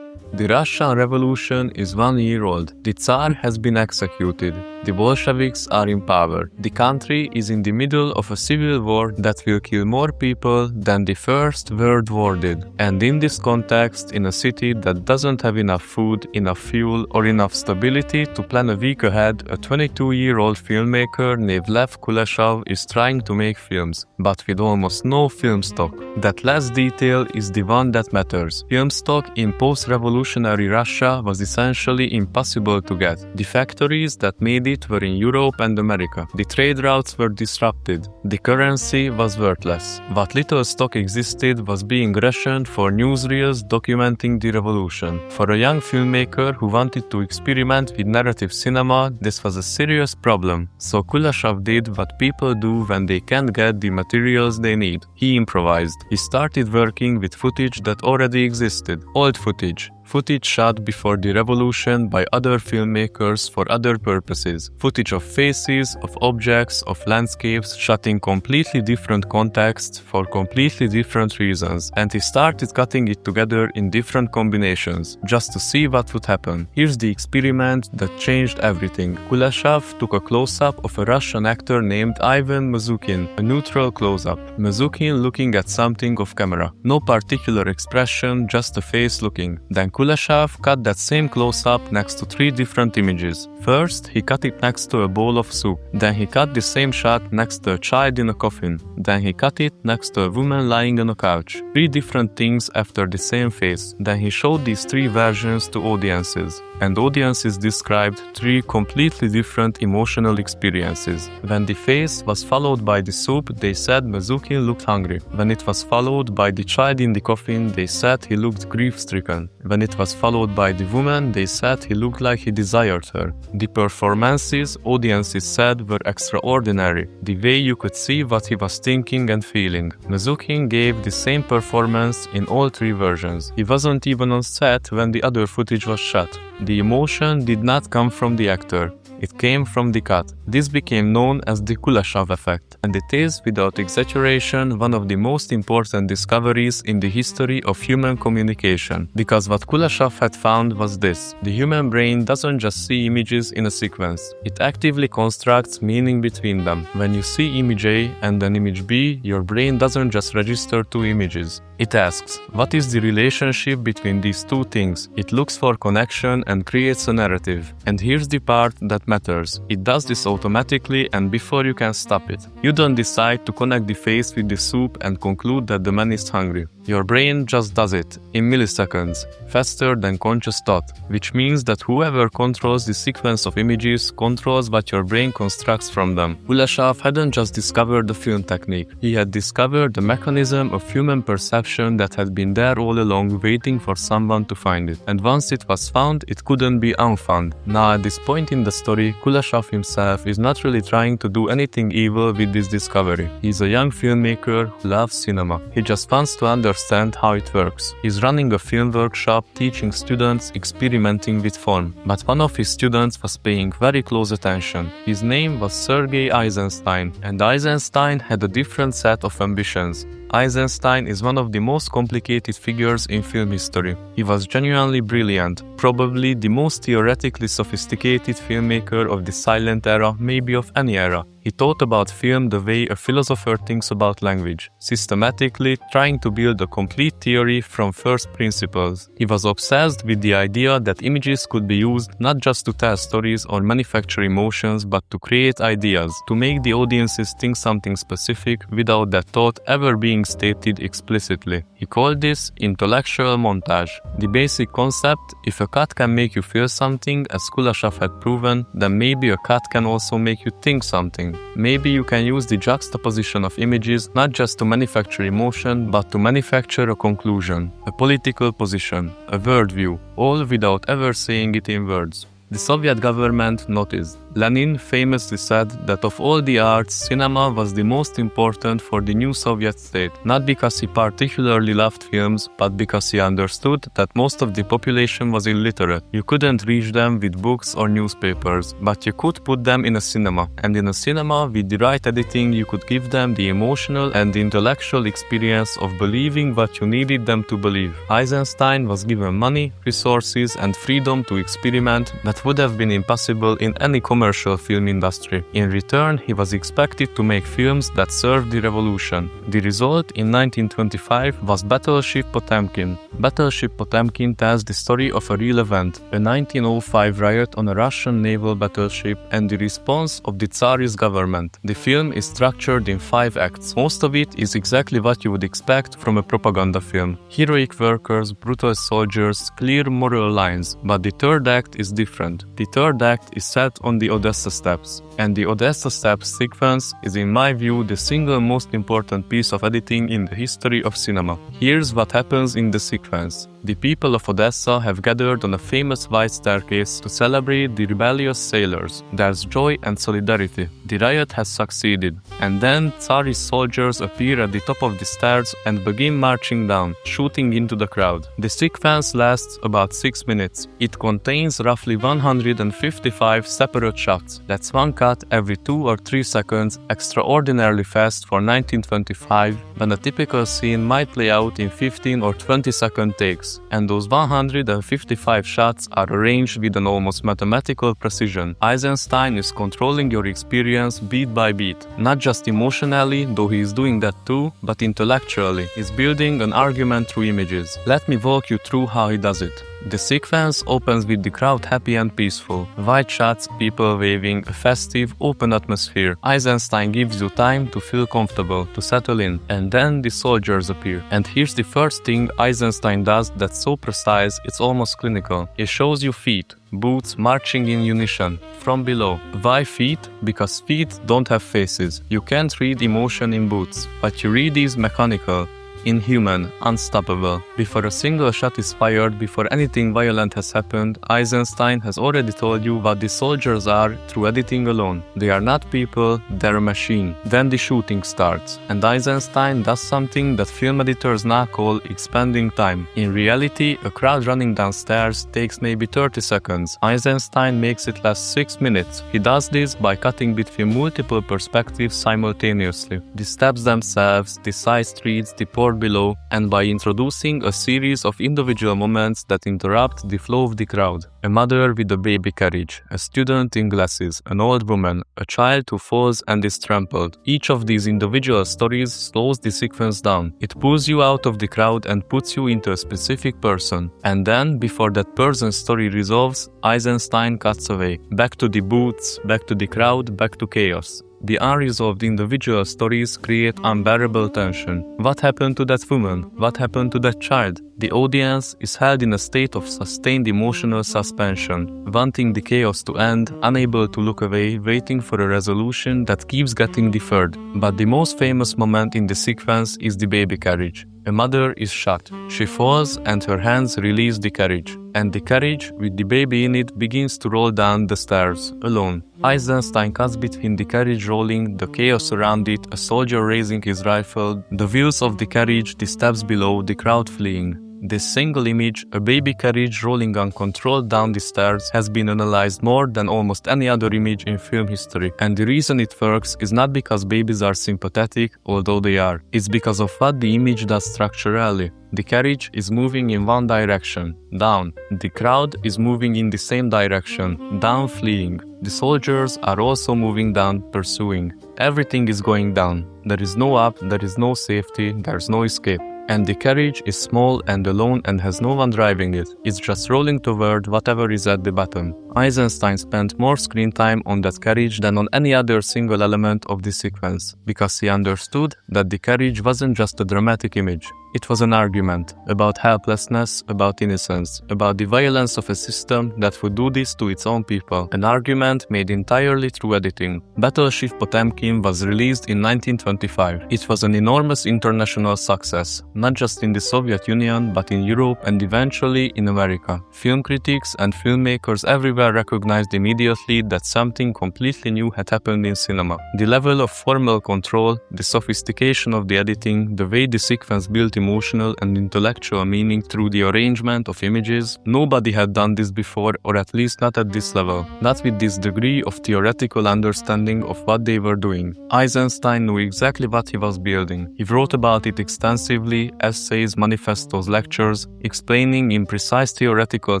The Russian Revolution is 1 year old. The Tsar has been executed. The Bolsheviks are in power. The country is in the middle of a civil war that will kill more people than the First World War did. And in this context, in a city that doesn't have enough food, enough fuel, or enough stability to plan a week ahead, a 22-year-old filmmaker named Lev Kuleshov is trying to make films, but with almost no film stock. That last detail is the one that matters. Film stock in post-revolutionary Russia was essentially impossible to get. The factories that made it were in Europe and America. The trade routes were disrupted. The currency was worthless. What little stock existed was being rationed for newsreels documenting the revolution. For a young filmmaker who wanted to experiment with narrative cinema, this was a serious problem. So Kuleshov did what people do when they can't get the materials they need. He improvised. He started working with footage that already existed. Old footage. Footage shot before the revolution by other filmmakers for other purposes. Footage of faces, of objects, of landscapes, shot in completely different contexts for completely different reasons. And he started cutting it together in different combinations, just to see what would happen. Here's the experiment that changed everything. Kuleshov took a close-up of a Russian actor named Ivan Mazukin, a neutral close-up. Mazukin looking at something off camera. No particular expression, just a face looking. Then Kuleshov cut that same close-up next to 3 different images. First, he cut it next to a bowl of soup. Then he cut the same shot next to a child in a coffin. Then he cut it next to a woman lying on a couch. 3 different things after the same face. Then he showed these 3 versions to audiences. And audiences described 3 completely different emotional experiences. When the face was followed by the soup, they said Mazukin looked hungry. When it was followed by the child in the coffin, they said he looked grief-stricken. When it was followed by the woman, they said he looked like he desired her. The performances, audiences said, were extraordinary. The way you could see what he was thinking and feeling. Mazukin gave the same performance in all 3 versions. He wasn't even on set when the other footage was shot. The emotion did not come from the actor. It came from the cut. This became known as the Kuleshov effect, and it is, without exaggeration, one of the most important discoveries in the history of human communication. Because what Kuleshov had found was this: the human brain doesn't just see images in a sequence. It actively constructs meaning between them. When you see image A and then image B, your brain doesn't just register 2 images. It asks, what is the relationship between these 2 things? It looks for connection and creates a narrative. And here's the part that matters. It does this automatically and before you can stop it. You don't decide to connect the face with the soup and conclude that the man is hungry. Your brain just does it, in milliseconds, faster than conscious thought, which means that whoever controls the sequence of images controls what your brain constructs from them. Kuleshov hadn't just discovered the film technique, he had discovered the mechanism of human perception that had been there all along, waiting for someone to find it. And once it was found, it couldn't be unfound. Now at this point in the story, Kuleshov himself is not really trying to do anything evil with this discovery. He's a young filmmaker who loves cinema. He just wants to understand how it works. He's running a film workshop, teaching students, experimenting with form. But one of his students was paying very close attention. His name was Sergei Eisenstein, and Eisenstein had a different set of ambitions. Eisenstein is one of the most complicated figures in film history. He was genuinely brilliant, probably the most theoretically sophisticated filmmaker of the silent era, maybe of any era. He thought about film the way a philosopher thinks about language, systematically trying to build a complete theory from first principles. He was obsessed with the idea that images could be used not just to tell stories or manufacture emotions, but to create ideas, to make the audiences think something specific without that thought ever being stated explicitly. He called this intellectual montage. The basic concept: if a cut can make you feel something, as Kuleshov had proven, then maybe a cut can also make you think something. Maybe you can use the juxtaposition of images not just to manufacture emotion, but to manufacture a conclusion, a political position, a worldview, all without ever saying it in words. The Soviet government noticed. Lenin famously said that of all the arts, cinema was the most important for the new Soviet state, not because he particularly loved films, but because he understood that most of the population was illiterate. You couldn't reach them with books or newspapers, but you could put them in a cinema. And in a cinema, with the right editing, you could give them the emotional and intellectual experience of believing what you needed them to believe. Eisenstein was given money, resources, and freedom to experiment that would have been impossible in any commercial film industry. In return, he was expected to make films that served the revolution. The result in 1925 was Battleship Potemkin. Battleship Potemkin tells the story of a real event, a 1905 riot on a Russian naval battleship and the response of the Tsarist government. The film is structured in 5 acts. Most of it is exactly what you would expect from a propaganda film. Heroic workers, brutal soldiers, clear moral lines. But the 3rd act is different. The 3rd act is set on the Odessa Steps, and the Odessa Steps sequence is, in my view, the single most important piece of editing in the history of cinema. Here's what happens in the sequence. The people of Odessa have gathered on a famous white staircase to celebrate the rebellious sailors. There's joy and solidarity. The riot has succeeded. And then Tsarist soldiers appear at the top of the stairs and begin marching down, shooting into the crowd. The sequence lasts about 6 minutes. It contains roughly 155 separate shots. That's one cut every 2 or 3 seconds, extraordinarily fast for 1925, when a typical scene might play out in 15 or 20-second takes. And those 155 shots are arranged with an almost mathematical precision. Eisenstein is controlling your experience beat by beat. Not just emotionally, though he is doing that too, but intellectually. He's building an argument through images. Let me walk you through how he does it. The sequence opens with the crowd happy and peaceful. White shots, people waving, a festive, open atmosphere. Eisenstein gives you time to feel comfortable, to settle in. And then the soldiers appear. And here's the first thing Eisenstein does that's so precise, it's almost clinical. He shows you feet. Boots marching in unison, from below. Why feet? Because feet don't have faces. You can't read emotion in boots. What you read is mechanical, inhuman, unstoppable. Before a single shot is fired, before anything violent has happened, Eisenstein has already told you what the soldiers are through editing alone. They are not people, they're a machine. Then the shooting starts, and Eisenstein does something that film editors now call expanding time. In reality, a crowd running downstairs takes maybe 30 seconds. Eisenstein makes it last 6 minutes. He does this by cutting between multiple perspectives simultaneously. The steps themselves, the side streets, the port below, and by introducing a series of individual moments that interrupt the flow of the crowd. A mother with a baby carriage, a student in glasses, an old woman, a child who falls and is trampled. Each of these individual stories slows the sequence down. It pulls you out of the crowd and puts you into a specific person. And then, before that person's story resolves, Eisenstein cuts away. Back to the boots, back to the crowd, back to chaos. The unresolved individual stories create unbearable tension. What happened to that woman? What happened to that child? The audience is held in a state of sustained emotional suspension, wanting the chaos to end, unable to look away, waiting for a resolution that keeps getting deferred. But the most famous moment in the sequence is the baby carriage. A mother is shot. She falls and her hands release the carriage. And the carriage, with the baby in it, begins to roll down the stairs, alone. Eisenstein cuts between the carriage rolling, the chaos around it, a soldier raising his rifle, the wheels of the carriage, the steps below, the crowd fleeing. This single image, a baby carriage rolling uncontrolled down the stairs, has been analyzed more than almost any other image in film history. And the reason it works is not because babies are sympathetic, although they are. It's because of what the image does structurally. The carriage is moving in one direction, down. The crowd is moving in the same direction, down, fleeing. The soldiers are also moving down, pursuing. Everything is going down. There is no up, there is no safety, there's no escape. And the carriage is small and alone and has no one driving it. It's just rolling toward whatever is at the bottom. Eisenstein spent more screen time on that carriage than on any other single element of the sequence, because he understood that the carriage wasn't just a dramatic image. It was an argument about helplessness, about innocence, about the violence of a system that would do this to its own people. An argument made entirely through editing. Battleship Potemkin was released in 1925. It was an enormous international success, not just in the Soviet Union, but in Europe and eventually in America. Film critics and filmmakers everywhere recognized immediately that something completely new had happened in cinema. The level of formal control, the sophistication of the editing, the way the sequence built emotional and intellectual meaning through the arrangement of images, nobody had done this before, or at least not at this level. Not with this degree of theoretical understanding of what they were doing. Eisenstein knew exactly what he was building. He wrote about it extensively, essays, manifestos, lectures, explaining in precise theoretical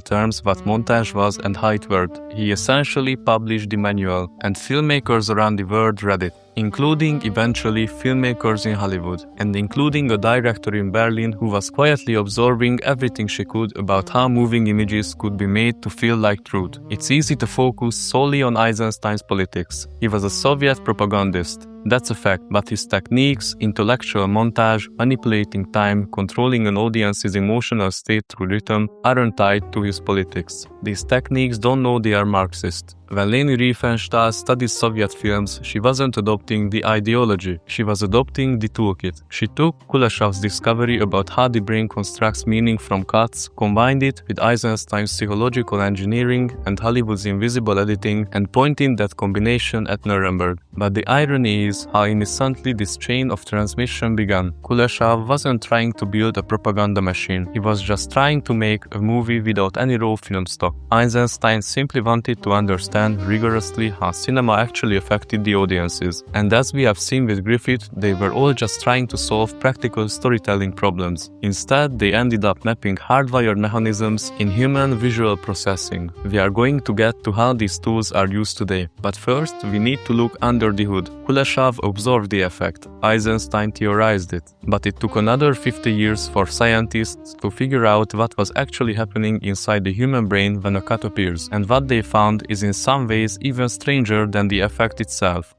terms what montage was and how it worked. He essentially published the manual, and filmmakers around the world read it, including eventually filmmakers in Hollywood, and including a director in Berlin who was quietly absorbing everything she could about how moving images could be made to feel like truth. It's easy to focus solely on Eisenstein's politics. He was a Soviet propagandist. That's a fact, but his techniques, intellectual montage, manipulating time, controlling an audience's emotional state through rhythm, aren't tied to his politics. These techniques don't know they are Marxist. When Leni Riefenstahl studied Soviet films, she wasn't adopting the ideology, she was adopting the toolkit. She took Kuleshov's discovery about how the brain constructs meaning from cuts, combined it with Eisenstein's psychological engineering and Hollywood's invisible editing, and pointed that combination at Nuremberg. But the irony is how innocently this chain of transmission began. Kuleshov wasn't trying to build a propaganda machine, he was just trying to make a movie without any raw film stock. Eisenstein simply wanted to understand rigorously how cinema actually affected the audiences. And as we have seen with Griffith, they were all just trying to solve practical storytelling problems. Instead, they ended up mapping hardwired mechanisms in human visual processing. We are going to get to how these tools are used today. But first, we need to look under the hood. Kuleshov observed the effect. Eisenstein theorized it. But it took another 50 years for scientists to figure out what was actually happening inside the human brain when a cut appears. And what they found is in some ways even stranger than the effect itself.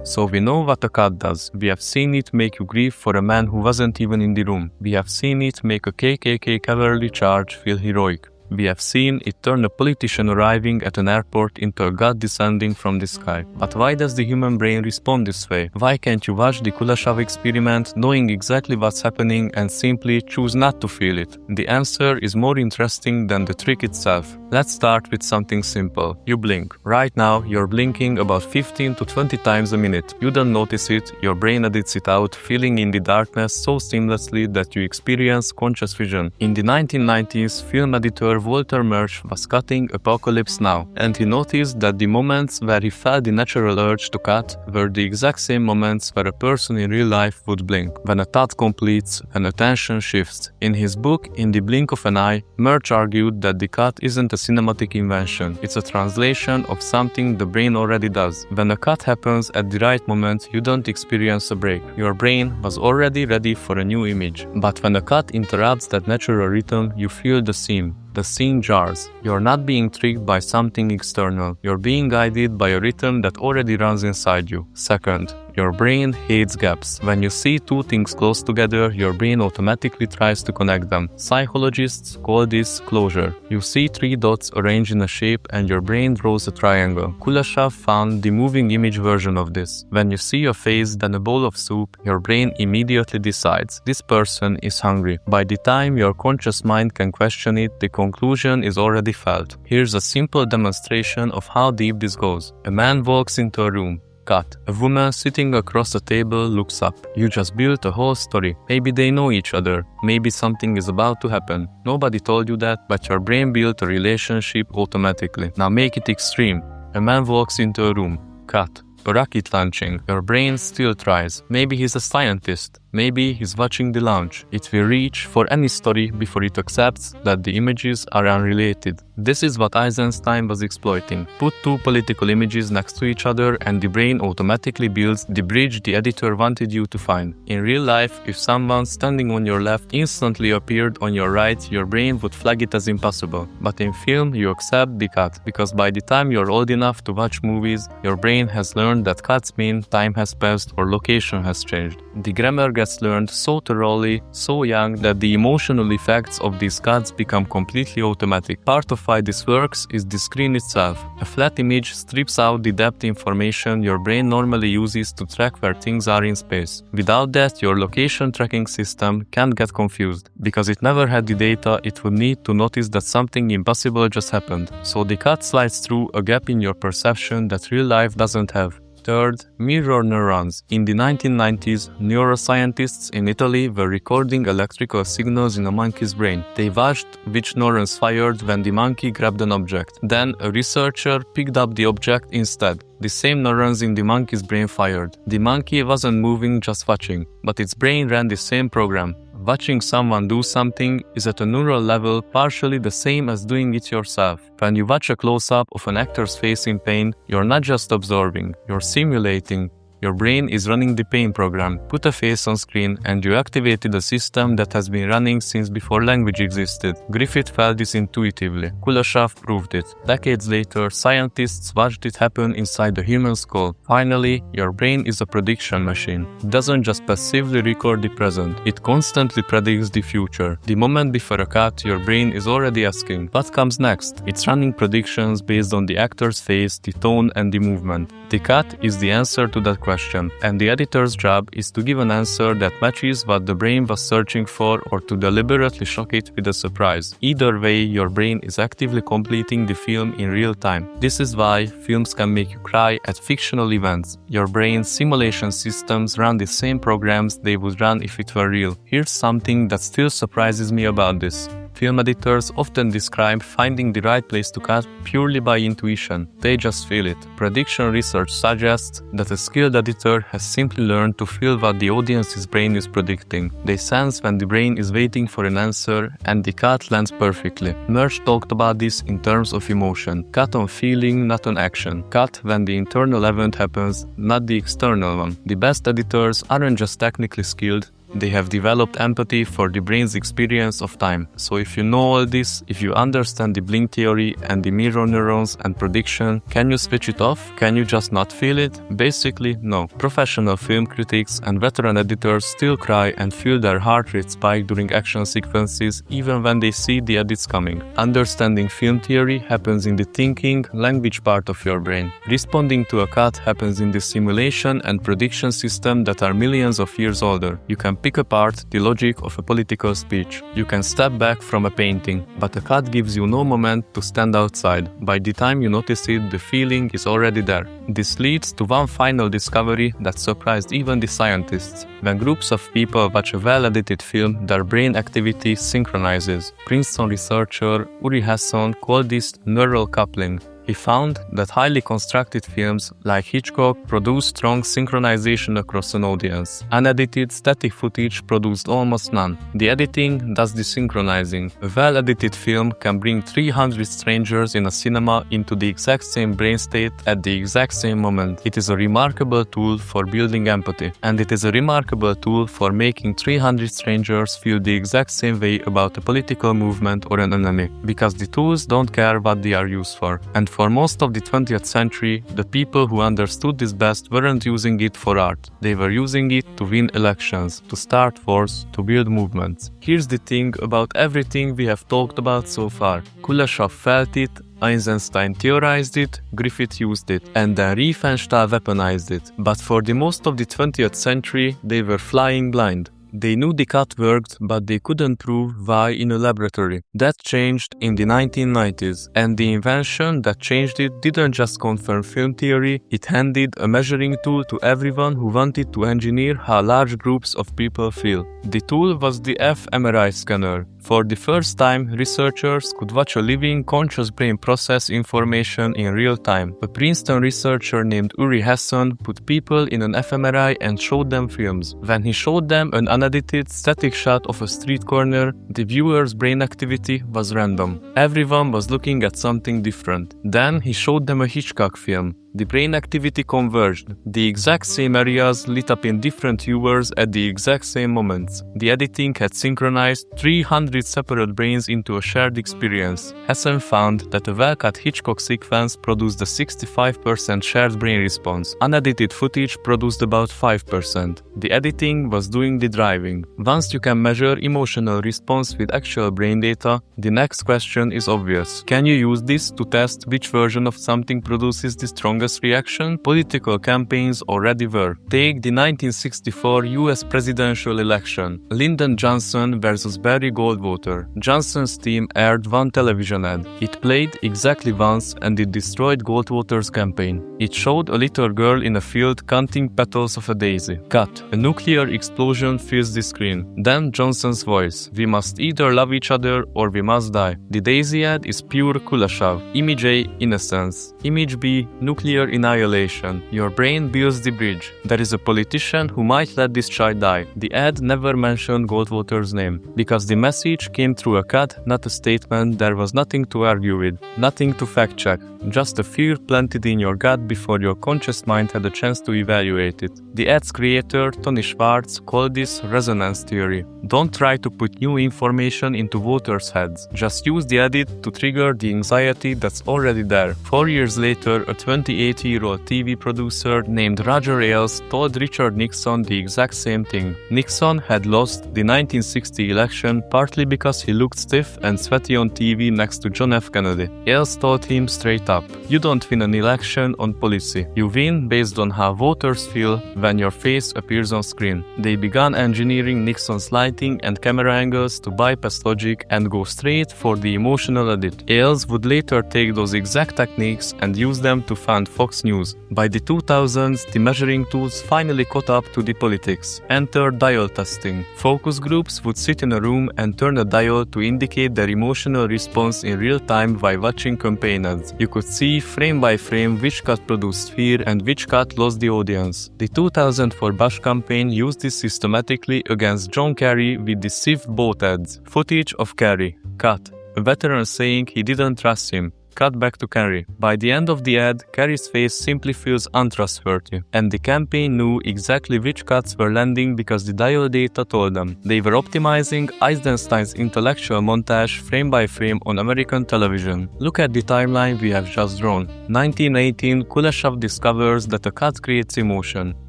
So we know what a cut does. We have seen it make you grieve for a man who wasn't even in the room. We have seen it make a KKK cavalry charge feel heroic. We have seen it turn a politician arriving at an airport into a god descending from the sky. But why does the human brain respond this way? Why can't you watch the Kuleshov experiment knowing exactly what's happening and simply choose not to feel it? The answer is more interesting than the trick itself. Let's start with something simple. You blink. Right now, you're blinking about 15 to 20 times a minute. You don't notice it, your brain edits it out, filling in the darkness so seamlessly that you experience conscious vision. In the 1990s, film editor Walter Murch was cutting Apocalypse Now, and he noticed that the moments where he felt the natural urge to cut were the exact same moments where a person in real life would blink. When a thought completes, when attention shifts. In his book, In the Blink of an Eye, Murch argued that the cut isn't a cinematic invention, it's a translation of something the brain already does. When a cut happens at the right moment, you don't experience a break. Your brain was already ready for a new image. But when a cut interrupts that natural rhythm, you feel the seam. The scene jars. You're not being tricked by something external. You're being guided by a rhythm that already runs inside you. Second, your brain hates gaps. When you see two things close together, your brain automatically tries to connect them. Psychologists call this closure. You see three dots arranged in a shape and your brain draws a triangle. Kuleshov found the moving image version of this. When you see a face, then a bowl of soup, your brain immediately decides, this person is hungry. By the time your conscious mind can question it, the conclusion is already felt. Here's a simple demonstration of how deep this goes. A man walks into a room. Cut. A woman sitting across the table looks up. You just built a whole story. Maybe they know each other. Maybe something is about to happen. Nobody told you that, but your brain built a relationship automatically. Now make it extreme. A man walks into a room. Cut. A rocket launching. Your brain still tries. Maybe he's a scientist. Maybe he's watching the launch. It will reach for any story before it accepts that the images are unrelated. This is what Eisenstein was exploiting. Put two political images next to each other and the brain automatically builds the bridge the editor wanted you to find. In real life, if someone standing on your left instantly appeared on your right, your brain would flag it as impossible. But in film, you accept the cut, because by the time you're old enough to watch movies, your brain has learned that cuts mean time has passed or location has changed. The grammar gets learned so thoroughly, so young, that the emotional effects of these cuts become completely automatic. Part of why this works is the screen itself. A flat image strips out the depth information your brain normally uses to track where things are in space. Without that, your location tracking system can't get confused. Because it never had the data, it would need to notice that something impossible just happened. So the cut slides through a gap in your perception that real life doesn't have. Third, mirror neurons. In the 1990s, neuroscientists in Italy were recording electrical signals in a monkey's brain. They watched which neurons fired when the monkey grabbed an object. Then a researcher picked up the object instead. The same neurons in the monkey's brain fired. The monkey wasn't moving, just watching, but its brain ran the same program. Watching someone do something is at a neural level partially the same as doing it yourself. When you watch a close-up of an actor's face in pain, you're not just observing, you're simulating. Your brain is running the pain program. Put a face on screen and you activated a system that has been running since before language existed. Griffith felt this intuitively. Kuleshov proved it. Decades later, scientists watched it happen inside the human skull. Finally, your brain is a prediction machine. It doesn't just passively record the present, it constantly predicts the future. The moment before a cut, your brain is already asking, what comes next? It's running predictions based on the actor's face, the tone, and the movement. The cut is the answer to that question, and the editor's job is to give an answer that matches what the brain was searching for or to deliberately shock it with a surprise. Either way, your brain is actively completing the film in real time. This is why films can make you cry at fictional events. Your brain's simulation systems run the same programs they would run if it were real. Here's something that still surprises me about this. Film editors often describe finding the right place to cut purely by intuition. They just feel it. Prediction research suggests that a skilled editor has simply learned to feel what the audience's brain is predicting. They sense when the brain is waiting for an answer and the cut lands perfectly. Merge talked about this in terms of emotion. Cut on feeling, not on action. Cut when the internal event happens, not the external one. The best editors aren't just technically skilled, they have developed empathy for the brain's experience of time. So if you know all this, if you understand the blink theory and the mirror neurons and prediction, can you switch it off? Can you just not feel it? Basically, no. Professional film critics and veteran editors still cry and feel their heart rate spike during action sequences even when they see the edits coming. Understanding film theory happens in the thinking, language part of your brain. Responding to a cut happens in the simulation and prediction system that are millions of years older. You can pick apart the logic of a political speech. You can step back from a painting, but a cut gives you no moment to stand outside. By the time you notice it, the feeling is already there. This leads to one final discovery that surprised even the scientists. When groups of people watch a well-edited film, their brain activity synchronizes. Princeton researcher Uri Hasson called this neural coupling. He found that highly constructed films like Hitchcock produce strong synchronization across an audience. Unedited, static footage produced almost none. The editing does the synchronizing. A well-edited film can bring 300 strangers in a cinema into the exact same brain state at the exact same moment. It is a remarkable tool for building empathy, and it is a remarkable tool for making 300 strangers feel the exact same way about a political movement or an enemy, because the tools don't care what they are used for. And for most of the 20th century, the people who understood this best weren't using it for art. They were using it to win elections, to start wars, to build movements. Here's the thing about everything we have talked about so far. Kuleshov felt it, Eisenstein theorized it, Griffith used it, and then Riefenstahl weaponized it. But for the most of the 20th century, they were flying blind. They knew the cut worked, but they couldn't prove why in a laboratory. That changed in the 1990s, and the invention that changed it didn't just confirm film theory, it handed a measuring tool to everyone who wanted to engineer how large groups of people feel. The tool was the fMRI scanner. For the first time, researchers could watch a living, conscious brain process information in real time. A Princeton researcher named Uri Hasson put people in an fMRI and showed them films. When he showed them an unedited, static shot of a street corner, the viewer's brain activity was random. Everyone was looking at something different. Then he showed them a Hitchcock film. The brain activity converged. The exact same areas lit up in different viewers at the exact same moments. The editing had synchronized 300 separate brains into a shared experience. Hasson found that a well-cut Hitchcock sequence produced a 65% shared brain response. Unedited footage produced about 5%. The editing was doing the driving. Once you can measure emotional response with actual brain data, the next question is obvious. Can you use this to test which version of something produces the strongest reaction? Political campaigns already were. Take the 1964 US presidential election. Lyndon Johnson versus Barry Goldwater. Johnson's team aired one television ad. It played exactly once and it destroyed Goldwater's campaign. It showed a little girl in a field counting petals of a daisy. Cut. A nuclear explosion fills the screen. Then Johnson's voice. We must either love each other or we must die. The daisy ad is pure Kuleshov. Image A, innocence. Image B, nuclear annihilation. Your brain builds the bridge. There is a politician who might let this child die. The ad never mentioned Goldwater's name, because the message came through a cut, not a statement. There was nothing to argue with, nothing to fact check, just a fear planted in your gut before your conscious mind had a chance to evaluate it. The ad's creator, Tony Schwartz, called this resonance theory. Don't try to put new information into voters' heads. Just use the edit to trigger the anxiety that's already there. 4 years later, a 28-year-old TV producer named Roger Ailes told Richard Nixon the exact same thing. Nixon had lost the 1960 election partly because he looked stiff and sweaty on TV next to John F. Kennedy. Ailes told him straight up, "You don't win an election on policy. You win based on how voters feel when your face appears on screen." They began engineering Nixon's lighting and camera angles to bypass logic and go straight for the emotional edit. Ailes would later take those exact techniques and use them to fund Fox News. By the 2000s, the measuring tools finally caught up to the politics. Enter dial testing. Focus groups would sit in a room and turn a dial to indicate their emotional response in real time while watching campaign ads. You could see frame by frame which cut produced fear and which cut lost the audience. The 2004 Bush campaign used this systematically against John Kerry with the Swift boat ads. Footage of Kerry. Cut. A veteran saying he didn't trust him. Cut back to Kerry. By the end of the ad, Kerry's face simply feels untrustworthy, and the campaign knew exactly which cuts were landing because the dial data told them. They were optimizing Eisenstein's intellectual montage frame by frame on American television. Look at the timeline we have just drawn. 1918, Kuleshov discovers that a cut creates emotion.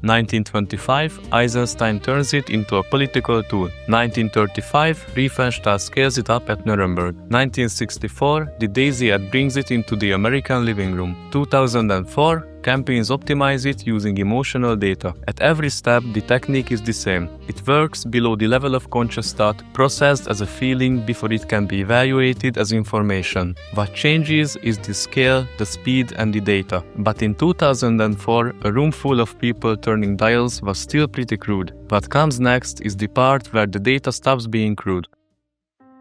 1925, Eisenstein turns it into a political tool. 1935, Riefenstahl scales it up at Nuremberg. 1964, the Daisy ad brings it into the American living room. 2004, campaigns optimize it using emotional data. At every step, the technique is the same. It works below the level of conscious thought, processed as a feeling before it can be evaluated as information. What changes is the scale, the speed, and the data. But in 2004, a room full of people turning dials was still pretty crude. What comes next is the part where the data stops being crude.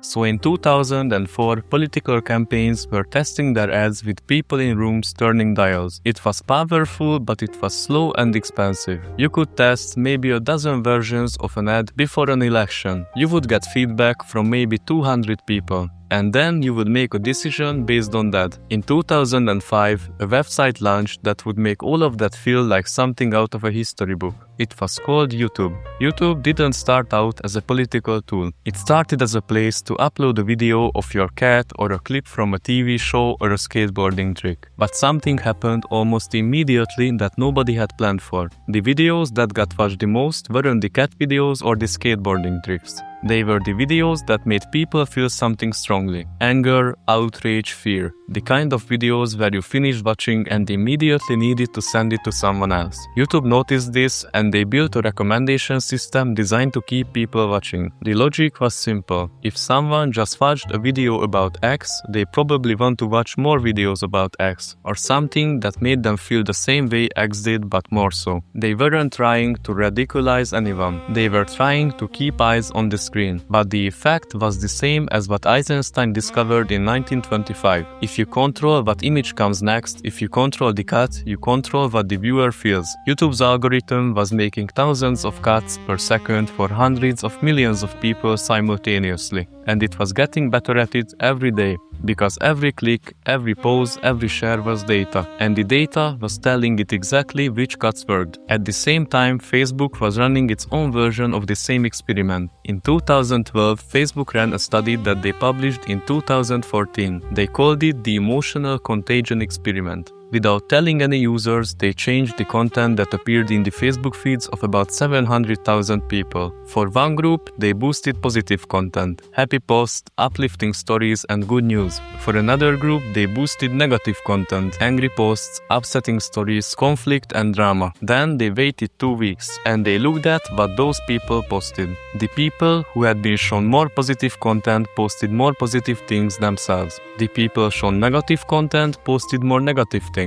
So in 2004, political campaigns were testing their ads with people in rooms turning dials. It was powerful, but it was slow and expensive. You could test maybe a dozen versions of an ad before an election. You would get feedback from maybe 200 people. And then you would make a decision based on that. In 2005, a website launched that would make all of that feel like something out of a history book. It was called YouTube. YouTube didn't start out as a political tool. It started as a place to upload a video of your cat or a clip from a TV show or a skateboarding trick. But something happened almost immediately that nobody had planned for. The videos that got watched the most weren't the cat videos or the skateboarding tricks. They were the videos that made people feel something strongly. Anger, outrage, fear. The kind of videos where you finished watching and immediately needed to send it to someone else. YouTube noticed this and they built a recommendation system designed to keep people watching. The logic was simple. If someone just watched a video about X, they probably want to watch more videos about X, or something that made them feel the same way X did but more so. They weren't trying to radicalize anyone. They were trying to keep eyes on the screen. But the effect was the same as what Eisenstein discovered in 1925. If you control what image comes next, if you control the cut, you control what the viewer feels. YouTube's algorithm was making thousands of cuts per second for hundreds of millions of people simultaneously. And it was getting better at it every day, because every click, every pause, every share was data, and the data was telling it exactly which cuts worked. At the same time, Facebook was running its own version of the same experiment. In 2012, Facebook ran a study that they published in 2014. They called it the Emotional Contagion Experiment. Without telling any users, they changed the content that appeared in the Facebook feeds of about 700,000 people. For one group, they boosted positive content, happy posts, uplifting stories, and good news. For another group, they boosted negative content, angry posts, upsetting stories, conflict, and drama. Then they waited 2 weeks, and they looked at what those people posted. The people who had been shown more positive content posted more positive things themselves. The people shown negative content posted more negative things.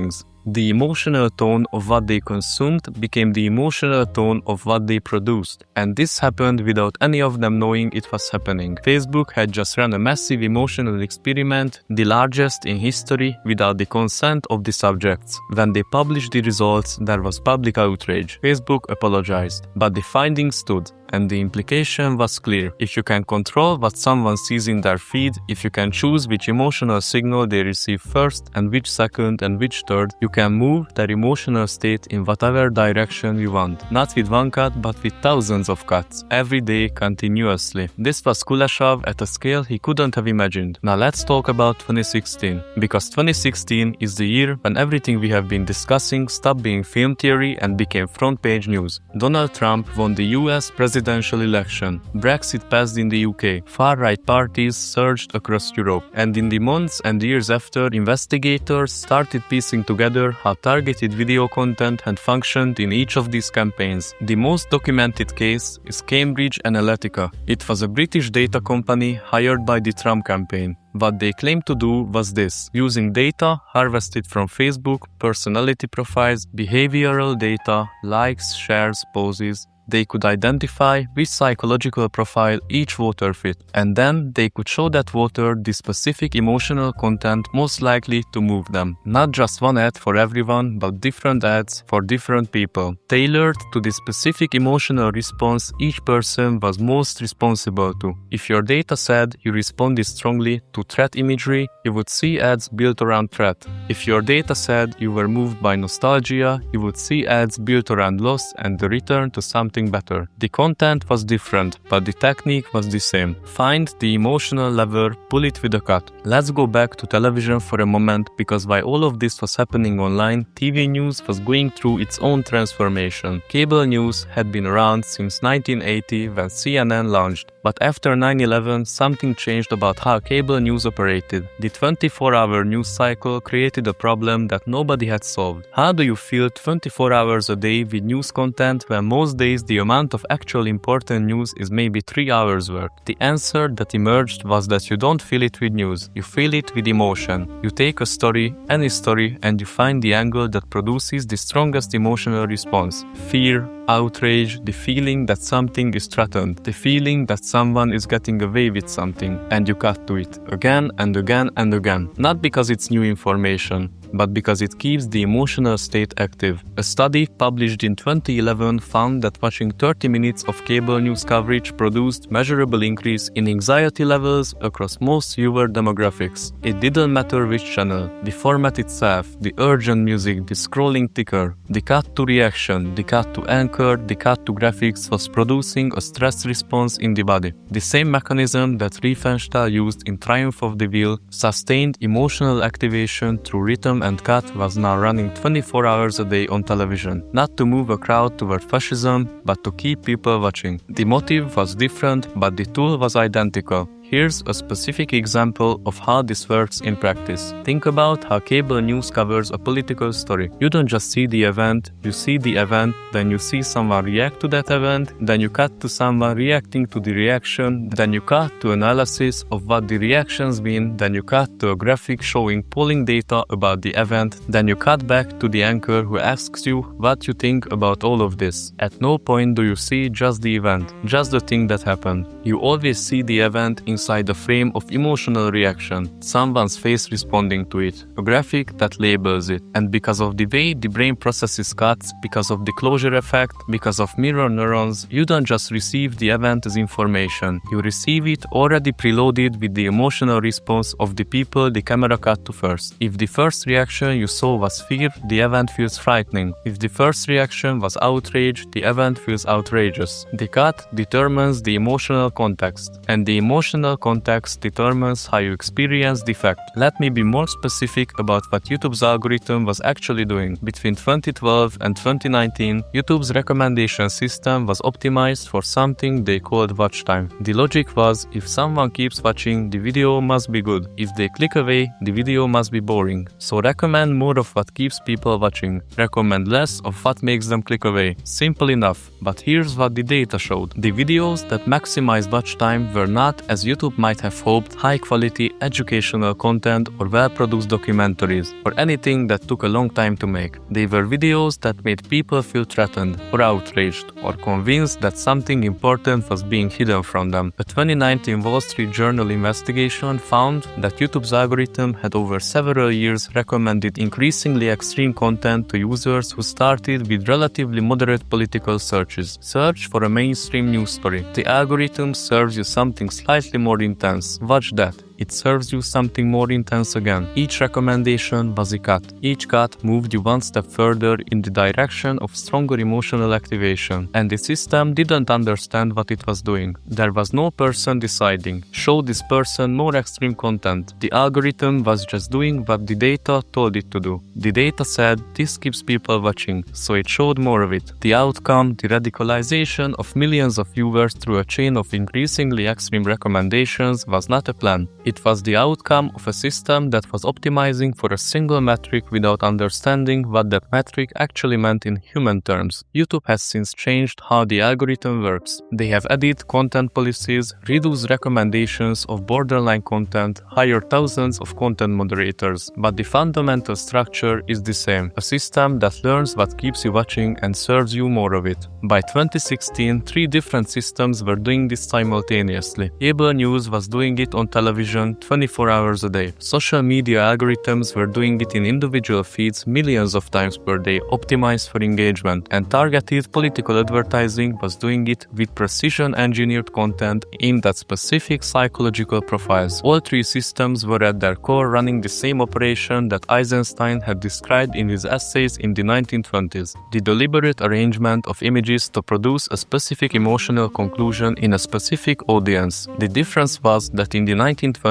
The emotional tone of what they consumed became the emotional tone of what they produced. And this happened without any of them knowing it was happening. Facebook had just run a massive emotional experiment, the largest in history, without the consent of the subjects. When they published the results, there was public outrage. Facebook apologized. But the findings stood. and the implication was clear. If you can control what someone sees in their feed, if you can choose which emotional signal they receive first and which second and which third, you can move their emotional state in whatever direction you want. Not with one cut, but with thousands of cuts, every day, continuously. This was Kuleshov at a scale he couldn't have imagined. Now let's talk about 2016. Because 2016 is the year when everything we have been discussing stopped being film theory and became front-page news. Donald Trump won the US presidential election. Brexit passed in the UK. Far-right parties surged across Europe. And in the months and years after, investigators started piecing together how targeted video content had functioned in each of these campaigns. The most documented case is Cambridge Analytica. It was a British data company hired by the Trump campaign. What they claimed to do was this: using data harvested from Facebook, personality profiles, behavioral data, likes, shares, poses, they could identify which psychological profile each voter fit, and then they could show that voter the specific emotional content most likely to move them. Not just one ad for everyone, but different ads for different people, tailored to the specific emotional response each person was most responsible to. If your data said you responded strongly to threat imagery, you would see ads built around threat. If your data said you were moved by nostalgia, you would see ads built around loss and the return to something better. The content was different, but the technique was the same. Find the emotional lever, pull it with a cut. Let's go back to television for a moment, because while all of this was happening online, TV news was going through its own transformation. Cable news had been around since 1980 when CNN launched. But after 9/11, something changed about how cable news operated. The 24-hour news cycle created a problem that nobody had solved. How do you fill 24 hours a day with news content when most days the amount of actual important news is maybe 3 hours worth? The answer that emerged was that you don't fill it with news, you fill it with emotion. You take a story, any story, and you find the angle that produces the strongest emotional response. Fear, outrage, the feeling that something is threatened, the feeling that someone is getting away with something, and you cut to it again and again and again. Not because it's new information, but because it keeps the emotional state active. A study published in 2011 found that watching 30 minutes of cable news coverage produced measurable increase in anxiety levels across most viewer demographics. It didn't matter which channel, the format itself, the urgent music, the scrolling ticker, the cut to reaction, the cut to anchor, the cut to graphics was producing a stress response in the body. The same mechanism that Riefenstahl used in Triumph of the Will, sustained emotional activation through rhythm and cut, was now running 24 hours a day on television. Not to move a crowd toward fascism, but to keep people watching. The motive was different, but the tool was identical. Here's a specific example of how this works in practice. Think about how cable news covers a political story. You don't just see the event, you see the event, then you see someone react to that event, then you cut to someone reacting to the reaction, then you cut to analysis of what the reactions mean, then you cut to a graphic showing polling data about the event, then you cut back to the anchor who asks you what you think about all of this. At no point do you see just the event, just the thing that happened. You always see the event inside the frame of emotional reaction, someone's face responding to it, a graphic that labels it. And because of the way the brain processes cuts, because of the closure effect, because of mirror neurons, you don't just receive the event as information, you receive it already preloaded with the emotional response of the people the camera cut to first. If the first reaction you saw was fear, the event feels frightening. If the first reaction was outrage, the event feels outrageous. The cut determines the emotional context, and the emotional context determines how you experience the fact. Let me be more specific about what YouTube's algorithm was actually doing. Between 2012 and 2019, YouTube's recommendation system was optimized for something they called watch time. The logic was, if someone keeps watching, the video must be good. If they click away, the video must be boring. So recommend more of what keeps people watching. Recommend less of what makes them click away. Simple enough. But here's what the data showed. The videos that maximized watch time were not, as YouTube might have hoped high-quality educational content or well-produced documentaries, or anything that took a long time to make. They were videos that made people feel threatened, or outraged, or convinced that something important was being hidden from them. A 2019 Wall Street Journal investigation found that YouTube's algorithm had over several years recommended increasingly extreme content to users who started with relatively moderate political searches. Search for a mainstream news story. The algorithm serves you something slightly more intense. Watch that. It serves you something more intense again. Each recommendation was a cut. Each cut moved you one step further in the direction of stronger emotional activation. And the system didn't understand what it was doing. There was no person deciding, show this person more extreme content. The algorithm was just doing what the data told it to do. The data said, this keeps people watching, so it showed more of it. The outcome, the radicalization of millions of viewers through a chain of increasingly extreme recommendations, was not a plan. It was the outcome of a system that was optimizing for a single metric without understanding what that metric actually meant in human terms. YouTube has since changed how the algorithm works. They have added content policies, reduced recommendations of borderline content, hired thousands of content moderators, but the fundamental structure is the same. A system that learns what keeps you watching and serves you more of it. By 2016, 3 different systems were doing this simultaneously. Cable news was doing it on television 24 hours a day. Social media algorithms were doing it in individual feeds millions of times per day, optimized for engagement, and targeted political advertising was doing it with precision-engineered content aimed at specific psychological profiles. All 3 systems were at their core running the same operation that Eisenstein had described in his essays in the 1920s, the deliberate arrangement of images to produce a specific emotional conclusion in a specific audience. The difference was that in the 1920s,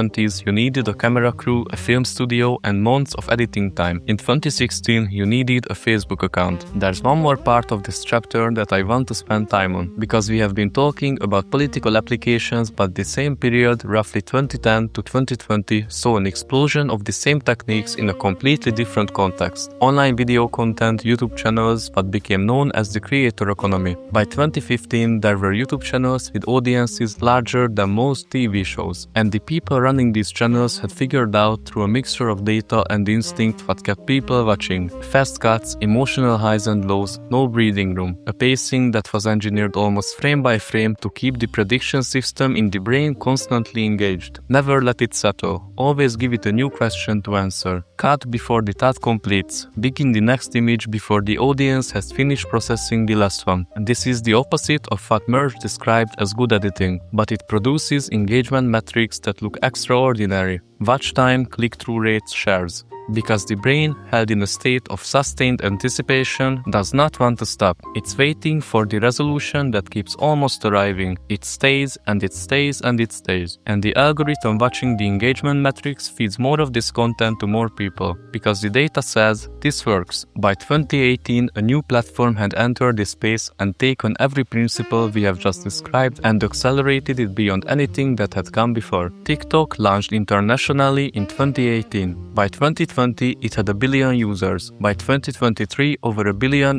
you needed a camera crew, a film studio, and months of editing time. In 2016, you needed a Facebook account. There's one more part of this chapter that I want to spend time on, because we have been talking about political applications, but the same period, roughly 2010 to 2020, saw an explosion of the same techniques in a completely different context. Online video content, YouTube channels, what became known as the creator economy. By 2015, there were YouTube channels with audiences larger than most TV shows, and the people running these channels had figured out through a mixture of data and instinct what kept people watching. Fast cuts, emotional highs and lows, no breathing room. A pacing that was engineered almost frame by frame to keep the prediction system in the brain constantly engaged. Never let it settle. Always give it a new question to answer. Cut before the thought completes. Begin the next image before the audience has finished processing the last one. And this is the opposite of what Merge described as good editing, but it produces engagement metrics that look extraordinary. Watch time, click-through rates, shares. Because the brain, held in a state of sustained anticipation, does not want to stop. It's waiting for the resolution that keeps almost arriving. It stays and it stays and it stays. And the algorithm watching the engagement metrics feeds more of this content to more people, because the data says this works. By 2018, a new platform had entered this space and taken every principle we have just described and accelerated it beyond anything that had come before. TikTok launched internationally in 2018. By 2020, it had 1 billion users. By 2023, over 1.5 billion.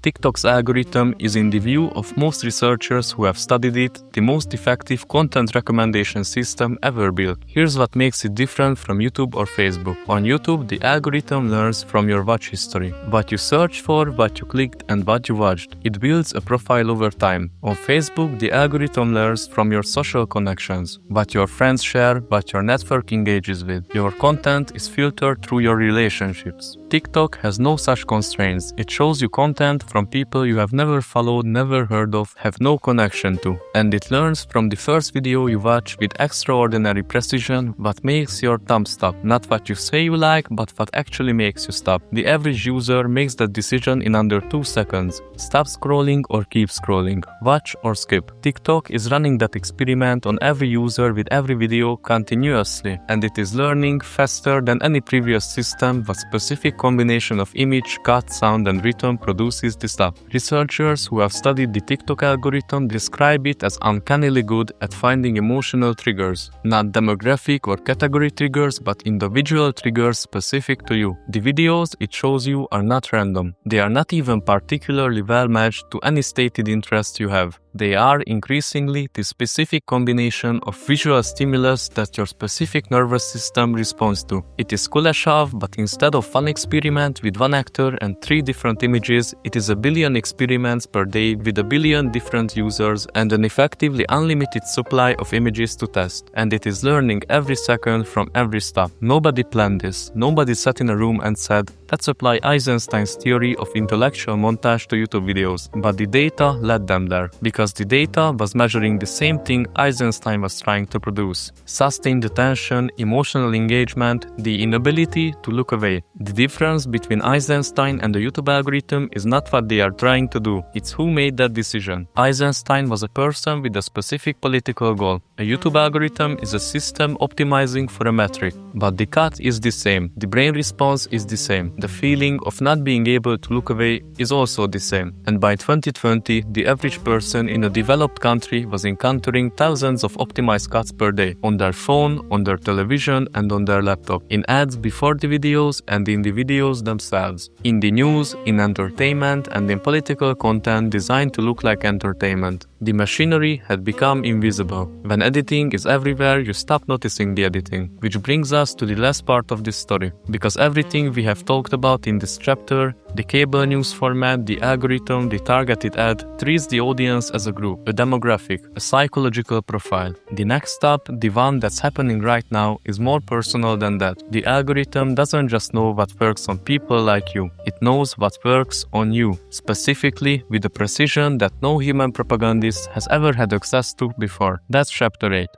TikTok's algorithm is, in the view of most researchers who have studied it, the most effective content recommendation system ever built. Here's what makes it different from YouTube or Facebook. On YouTube, the algorithm learns from your watch history. What you searched for, what you clicked, and what you watched. It builds a profile over time. On Facebook, the algorithm learns from your social connections. What your friends share, what your network engages with. Your content is filtered through your relationships. TikTok has no such constraints. It shows you content from people you have never followed, never heard of, have no connection to. And it learns from the first video you watch with extraordinary precision what makes your thumb stop. Not what you say you like, but what actually makes you stop. The average user makes that decision in under 2 seconds. Stop scrolling or keep scrolling. Watch or skip. TikTok is running that experiment on every user with every video continuously. And it is learning faster than any previous system what specific combination of image, cut, sound and rhythm produces this stuff. Researchers who have studied the TikTok algorithm describe it as uncannily good at finding emotional triggers. Not demographic or category triggers, but individual triggers specific to you. The videos it shows you are not random. They are not even particularly well matched to any stated interest you have. They are increasingly the specific combination of visual stimulus that your specific nervous system responds to. It is Kuleshov, but instead of one experiment with one actor and 3 different images, it is a billion experiments per day with a billion different users and an effectively unlimited supply of images to test. And it is learning every second from every step. Nobody planned this. Nobody sat in a room and said, let's apply Eisenstein's theory of intellectual montage to YouTube videos. But the data led them there, because the data was measuring the same thing Eisenstein was trying to produce. Sustained attention, emotional engagement, the inability to look away. The difference between Eisenstein and the YouTube algorithm is not what they are trying to do, it's who made that decision. Eisenstein was a person with a specific political goal. A YouTube algorithm is a system optimizing for a metric. But the cut is the same, the brain response is the same. The feeling of not being able to look away is also the same. And by 2020, the average person in a developed country was encountering thousands of optimized cuts per day on their phone, on their television, and on their laptop, in ads before the videos and in the videos themselves, in the news, in entertainment, and in political content designed to look like entertainment. The machinery had become invisible. When editing is everywhere, you stop noticing the editing. Which brings us to the last part of this story. Because everything we have talked about in this chapter, the cable news format, the algorithm, the targeted ad, treats the audience as a group, a demographic, a psychological profile. The next step, the one that's happening right now, is more personal than that. The algorithm doesn't just know what works on people like you. It knows what works on you, specifically with a precision that no human propagandist has ever had access to before. That's chapter 8.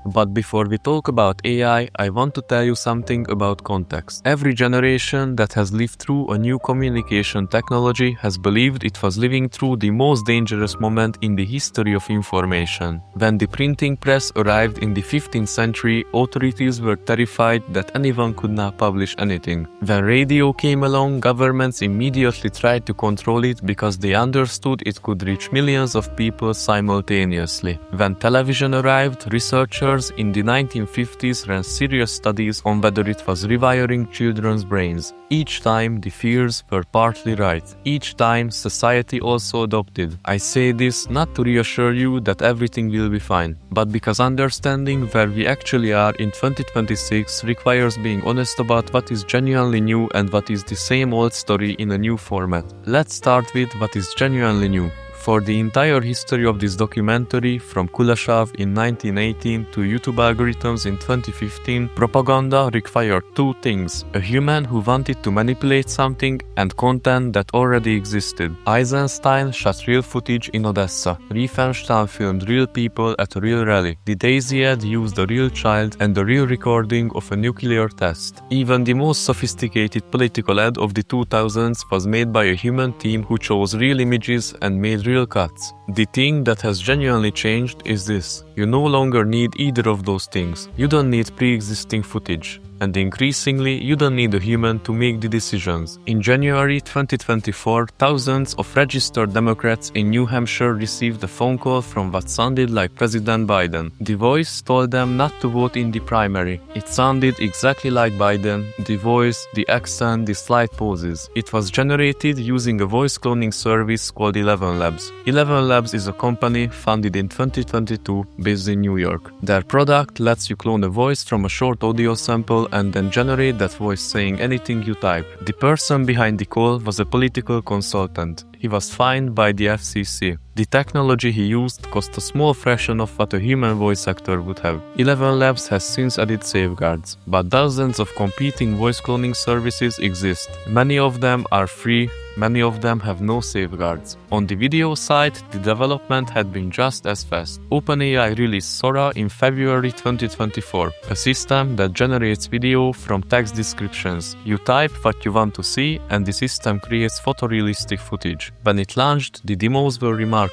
But before we talk about AI, I want to tell you something about context. Every generation that has lived through a new communication technology has believed it was living through the most dangerous moment in the history of information. When the printing press arrived in the 15th century, authorities were terrified that anyone could now publish anything. When radio came along, governments immediately tried to control it because they understood it could reach millions of people simultaneously. When television arrived, researchers in the 1950s ran serious studies on whether it was rewiring children's brains. Each time, the fears were partly right. Each time, society also adopted. I say this not to reassure you that everything will be fine, but because understanding where we actually are in 2026 requires being honest about what is genuinely new and what is the same old story in a new format. Let's start with what is genuinely new. For the entire history of this documentary, from Kuleshov in 1918 to YouTube algorithms in 2015, propaganda required 2 things: a human who wanted to manipulate something and content that already existed. Eisenstein shot real footage in Odessa. Riefenstahl filmed real people at a real rally. The Daisy ad used a real child and a real recording of a nuclear test. Even the most sophisticated political ad of the 2000s was made by a human team who chose real images and made real cuts. The thing that has genuinely changed is this: you no longer need either of those things. You don't need pre-existing footage. And increasingly, you don't need a human to make the decisions. In January 2024, thousands of registered Democrats in New Hampshire received a phone call from what sounded like President Biden. The voice told them not to vote in the primary. It sounded exactly like Biden, the voice, the accent, the slight pauses. It was generated using a voice cloning service called 11 Labs. 11 Labs is a company founded in 2022 based in New York. Their product lets you clone a voice from a short audio sample and then generate that voice saying anything you type. The person behind the call was a political consultant. He was fined by the FCC. The technology he used cost a small fraction of what a human voice actor would have. 11 Labs has since added safeguards, but dozens of competing voice cloning services exist. Many of them are free, many of them have no safeguards. On the video side, the development had been just as fast. OpenAI released Sora in February 2024, a system that generates video from text descriptions. You type what you want to see and the system creates photorealistic footage. When it launched, the demos were remarkable.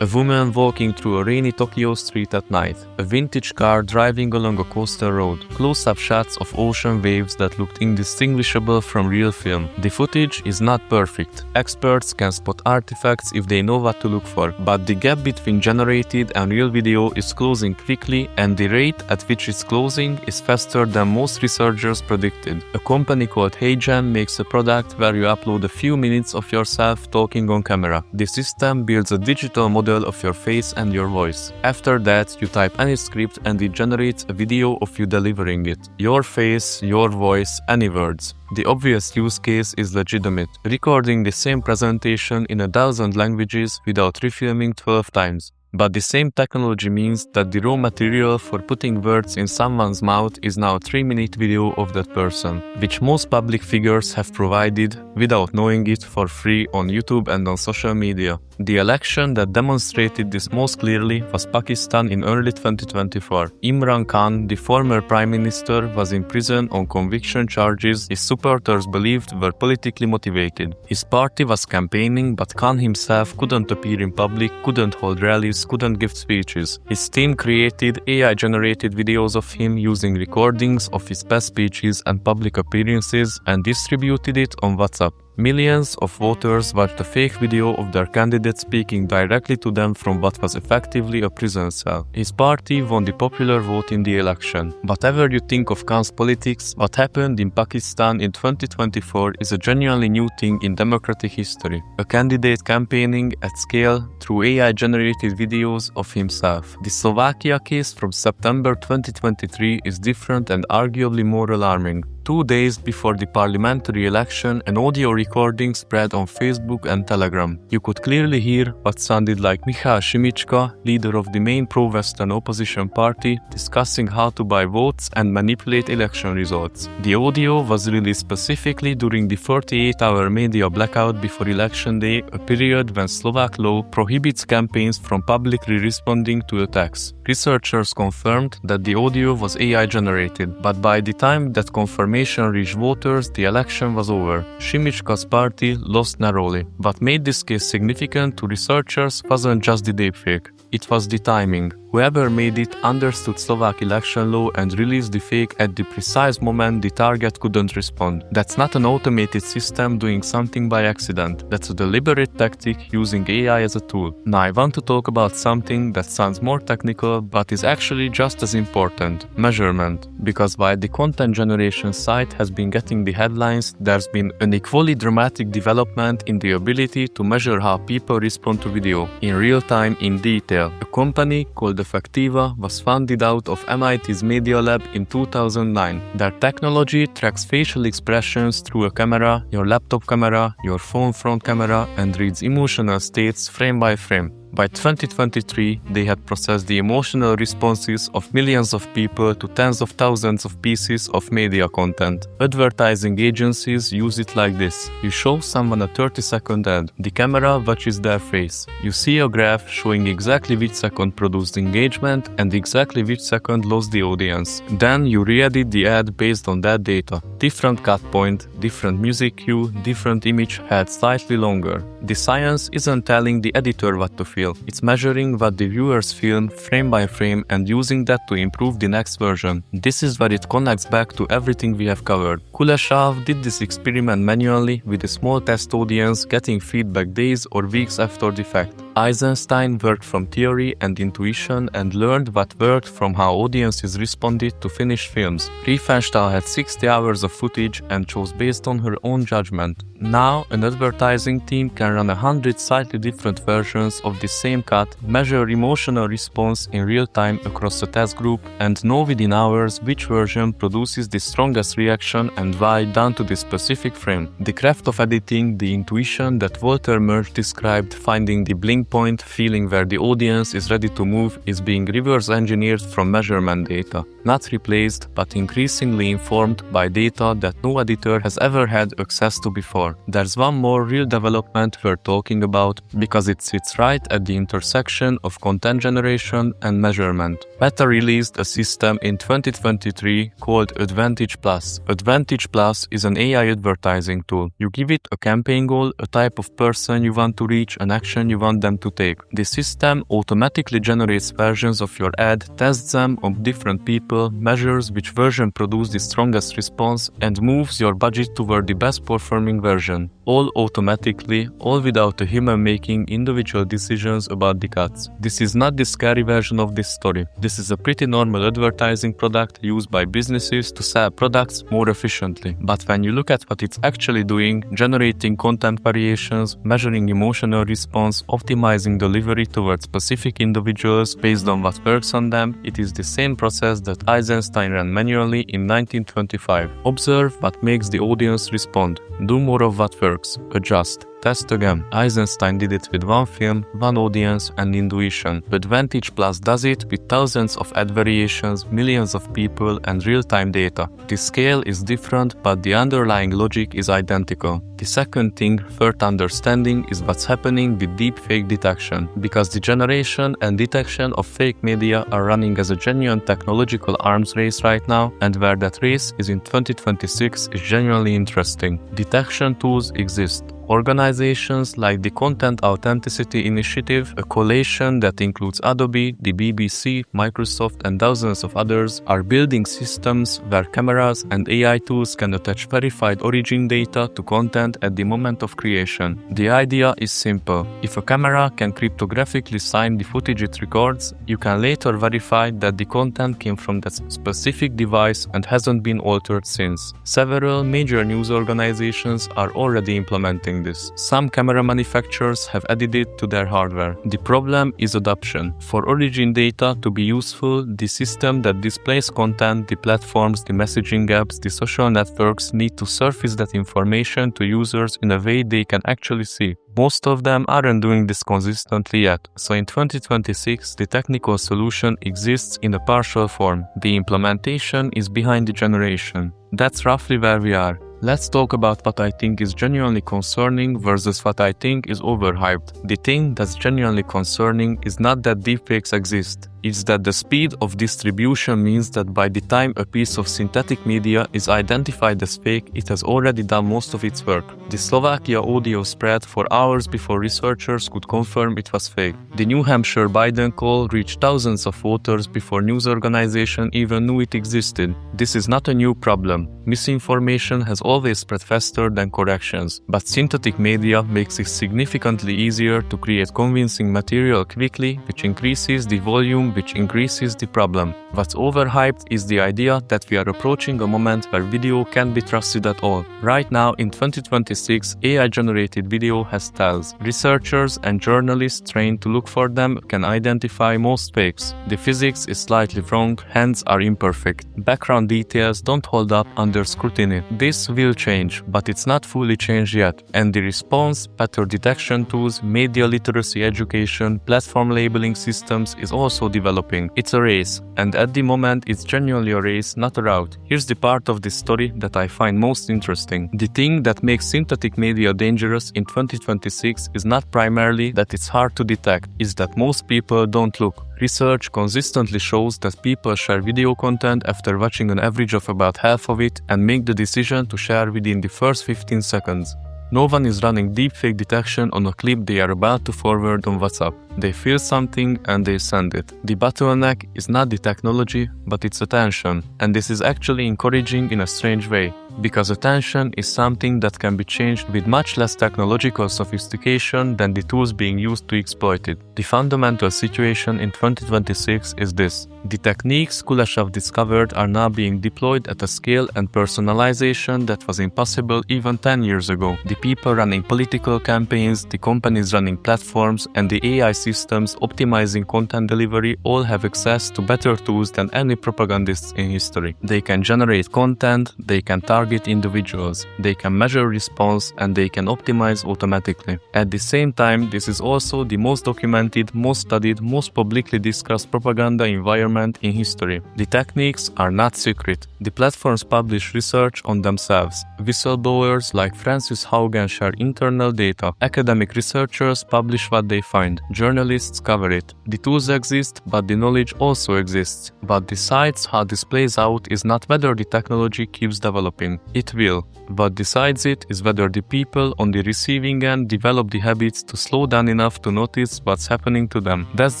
A woman walking through a rainy Tokyo street at night, a vintage car driving along a coastal road, close-up shots of ocean waves that looked indistinguishable from real film. The footage is not perfect. Experts can spot artifacts if they know what to look for, but the gap between generated and real video is closing quickly, and the rate at which it's closing is faster than most researchers predicted. A company called HeyGen makes a product where you upload a few minutes of yourself talking talking on camera. The system builds a digital model of your face and your voice. After that, you type any script and it generates a video of you delivering it. Your face, your voice, any words. The obvious use case is legitimate, recording the same presentation in 1,000 languages without refilming 12 times. But the same technology means that the raw material for putting words in someone's mouth is now a 3-minute video of that person, which most public figures have provided without knowing it for free on YouTube and on social media. The election that demonstrated this most clearly was Pakistan in early 2024. Imran Khan, the former prime minister, was in prison on conviction charges his supporters believed were politically motivated. His party was campaigning, but Khan himself couldn't appear in public, couldn't hold rallies, couldn't give speeches. His team created AI-generated videos of him using recordings of his past speeches and public appearances and distributed it on WhatsApp. Millions of voters watched a fake video of their candidate speaking directly to them from what was effectively a prison cell. His party won the popular vote in the election. Whatever you think of Khan's politics, what happened in Pakistan in 2024 is a genuinely new thing in democratic history. A candidate campaigning at scale through AI-generated videos of himself. The Slovakia case from September 2023 is different and arguably more alarming. 2 days before the parliamentary election, an audio recording spread on Facebook and Telegram. You could clearly hear what sounded like Mikhail Shimichka, leader of the main pro-Western opposition party, discussing how to buy votes and manipulate election results. The audio was released specifically during the 48-hour media blackout before election day, a period when Slovak law prohibits campaigns from publicly responding to attacks. Researchers confirmed that the audio was AI-generated, but by the time that confirmation reached voters, the election was over. Shimichka's party lost narrowly. What made this case significant to researchers wasn't just the deepfake, it was the timing. Whoever made it understood Slovak election law and released the fake at the precise moment the target couldn't respond. That's not an automated system doing something by accident. That's a deliberate tactic using AI as a tool. Now I want to talk about something that sounds more technical but is actually just as important: measurement. Because while the content generation side has been getting the headlines, there's been an equally dramatic development in the ability to measure how people respond to video in real time, in detail. A company called Effectiva was founded out of MIT's Media Lab in 2009. Their technology tracks facial expressions through a camera, your laptop camera, your phone front camera, and reads emotional states frame by frame. By 2023, they had processed the emotional responses of millions of people to tens of thousands of pieces of media content. Advertising agencies use it like this. You show someone a 30-second ad. The camera watches their face. You see a graph showing exactly which second produced engagement and exactly which second lost the audience. Then you re-edit the ad based on that data. Different cut point, different music cue, different image head slightly longer. The science isn't telling the editor what to feel. It's measuring what the viewers feel frame by frame and using that to improve the next version. This is where it connects back to everything we have covered. Kuleshov did this experiment manually with a small test audience, getting feedback days or weeks after the fact. Eisenstein worked from theory and intuition and learned what worked from how audiences responded to finished films. Riefenstahl had 60 hours of footage and chose based on her own judgment. Now, an advertising team can run 100 slightly different versions of the same cut, measure emotional response in real time across a test group, and know within hours which version produces the strongest reaction and why down to the specific frame. The craft of editing, the intuition that Walter Murch described, finding the blink point, feeling where the audience is ready to move, is being reverse engineered from measurement data. Not replaced, but increasingly informed by data that no editor has ever had access to before. There's one more real development we're talking about because it sits right at the intersection of content generation and measurement. Meta released a system in 2023 called Advantage Plus. Advantage Plus is an AI advertising tool. You give it a campaign goal, a type of person you want to reach, an action you want them action to take. The system automatically generates versions of your ad, tests them on different people, measures which version produced the strongest response, and moves your budget toward the best performing version. All automatically, all without a human making individual decisions about the cuts. This is not the scary version of this story. This is a pretty normal advertising product used by businesses to sell products more efficiently. But when you look at what it's actually doing, generating content variations, measuring emotional response, optimizing delivery towards specific individuals based on what works on them, it is the same process that Eisenstein ran manually in 1925. Observe what makes the audience respond. Do more of what works. Adjust. Test again. Eisenstein did it with one film, one audience, and intuition. But Vantage Plus does it with thousands of ad variations, millions of people, and real-time data. The scale is different, but the underlying logic is identical. The second thing, third understanding, is what's happening with deepfake detection, because the generation and detection of fake media are running as a genuine technological arms race right now, and where that race is in 2026 is genuinely interesting. Detection tools exist. Organizations like the Content Authenticity Initiative, a coalition that includes Adobe, the BBC, Microsoft, and dozens of others, are building systems where cameras and AI tools can attach verified origin data to content at the moment of creation. The idea is simple. If a camera can cryptographically sign the footage it records, you can later verify that the content came from that specific device and hasn't been altered since. Several major news organizations are already implementing this. Some camera manufacturers have added it to their hardware. The problem is adoption. For origin data to be useful, the system that displays content, the platforms, the messaging apps, the social networks need to surface that information to users in a way they can actually see. Most of them aren't doing this consistently yet, so in 2026 the technical solution exists in a partial form. The implementation is behind the generation. That's roughly where we are. Let's talk about what I think is genuinely concerning versus what I think is overhyped. The thing that's genuinely concerning is not that deepfakes exist. It's that the speed of distribution means that by the time a piece of synthetic media is identified as fake, it has already done most of its work. The Slovakia audio spread for hours before researchers could confirm it was fake. The New Hampshire Biden call reached thousands of voters before news organizations even knew it existed. This is not a new problem. Misinformation has always spread faster than corrections, but synthetic media makes it significantly easier to create convincing material quickly, which increases the volume, which increases the problem. What's overhyped is the idea that we are approaching a moment where video can't be trusted at all. Right now, in 2026, AI-generated video has tells. Researchers and journalists trained to look for them can identify most fakes. The physics is slightly wrong, hands are imperfect. Background details don't hold up under scrutiny. This will change, but it's not fully changed yet. And the response, pattern detection tools, media literacy education, platform labeling systems is also developing. It's a race, and at the moment it's genuinely a race, not a route. Here's the part of this story that I find most interesting. The thing that makes synthetic media dangerous in 2026 is not primarily that it's hard to detect, it's that most people don't look. Research consistently shows that people share video content after watching an average of about half of it and make the decision to share within the first 15 seconds. No one is running deepfake detection on a clip they are about to forward on WhatsApp. They feel something and they send it. The bottleneck is not the technology, but its attention. And this is actually encouraging in a strange way, because attention is something that can be changed with much less technological sophistication than the tools being used to exploit it. The fundamental situation in 2026 is this. The techniques Kuleshov discovered are now being deployed at a scale and personalization that was impossible even 10 years ago. The people running political campaigns, the companies running platforms, and the AI systems optimizing content delivery all have access to better tools than any propagandists in history. They can generate content, they can target individuals, they can measure response, and they can optimize automatically. At the same time, this is also the most documented, most studied, most publicly discussed propaganda environment in history. The techniques are not secret. The platforms publish research on themselves. Whistleblowers like Francis Haugen share internal data. Academic researchers publish what they find. Journalists cover it. The tools exist, but the knowledge also exists. What decides how this plays out is not whether the technology keeps developing. everything. It will. What decides it is whether the people on the receiving end develop the habits to slow down enough to notice what's happening to them. That's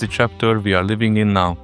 the chapter we are living in now.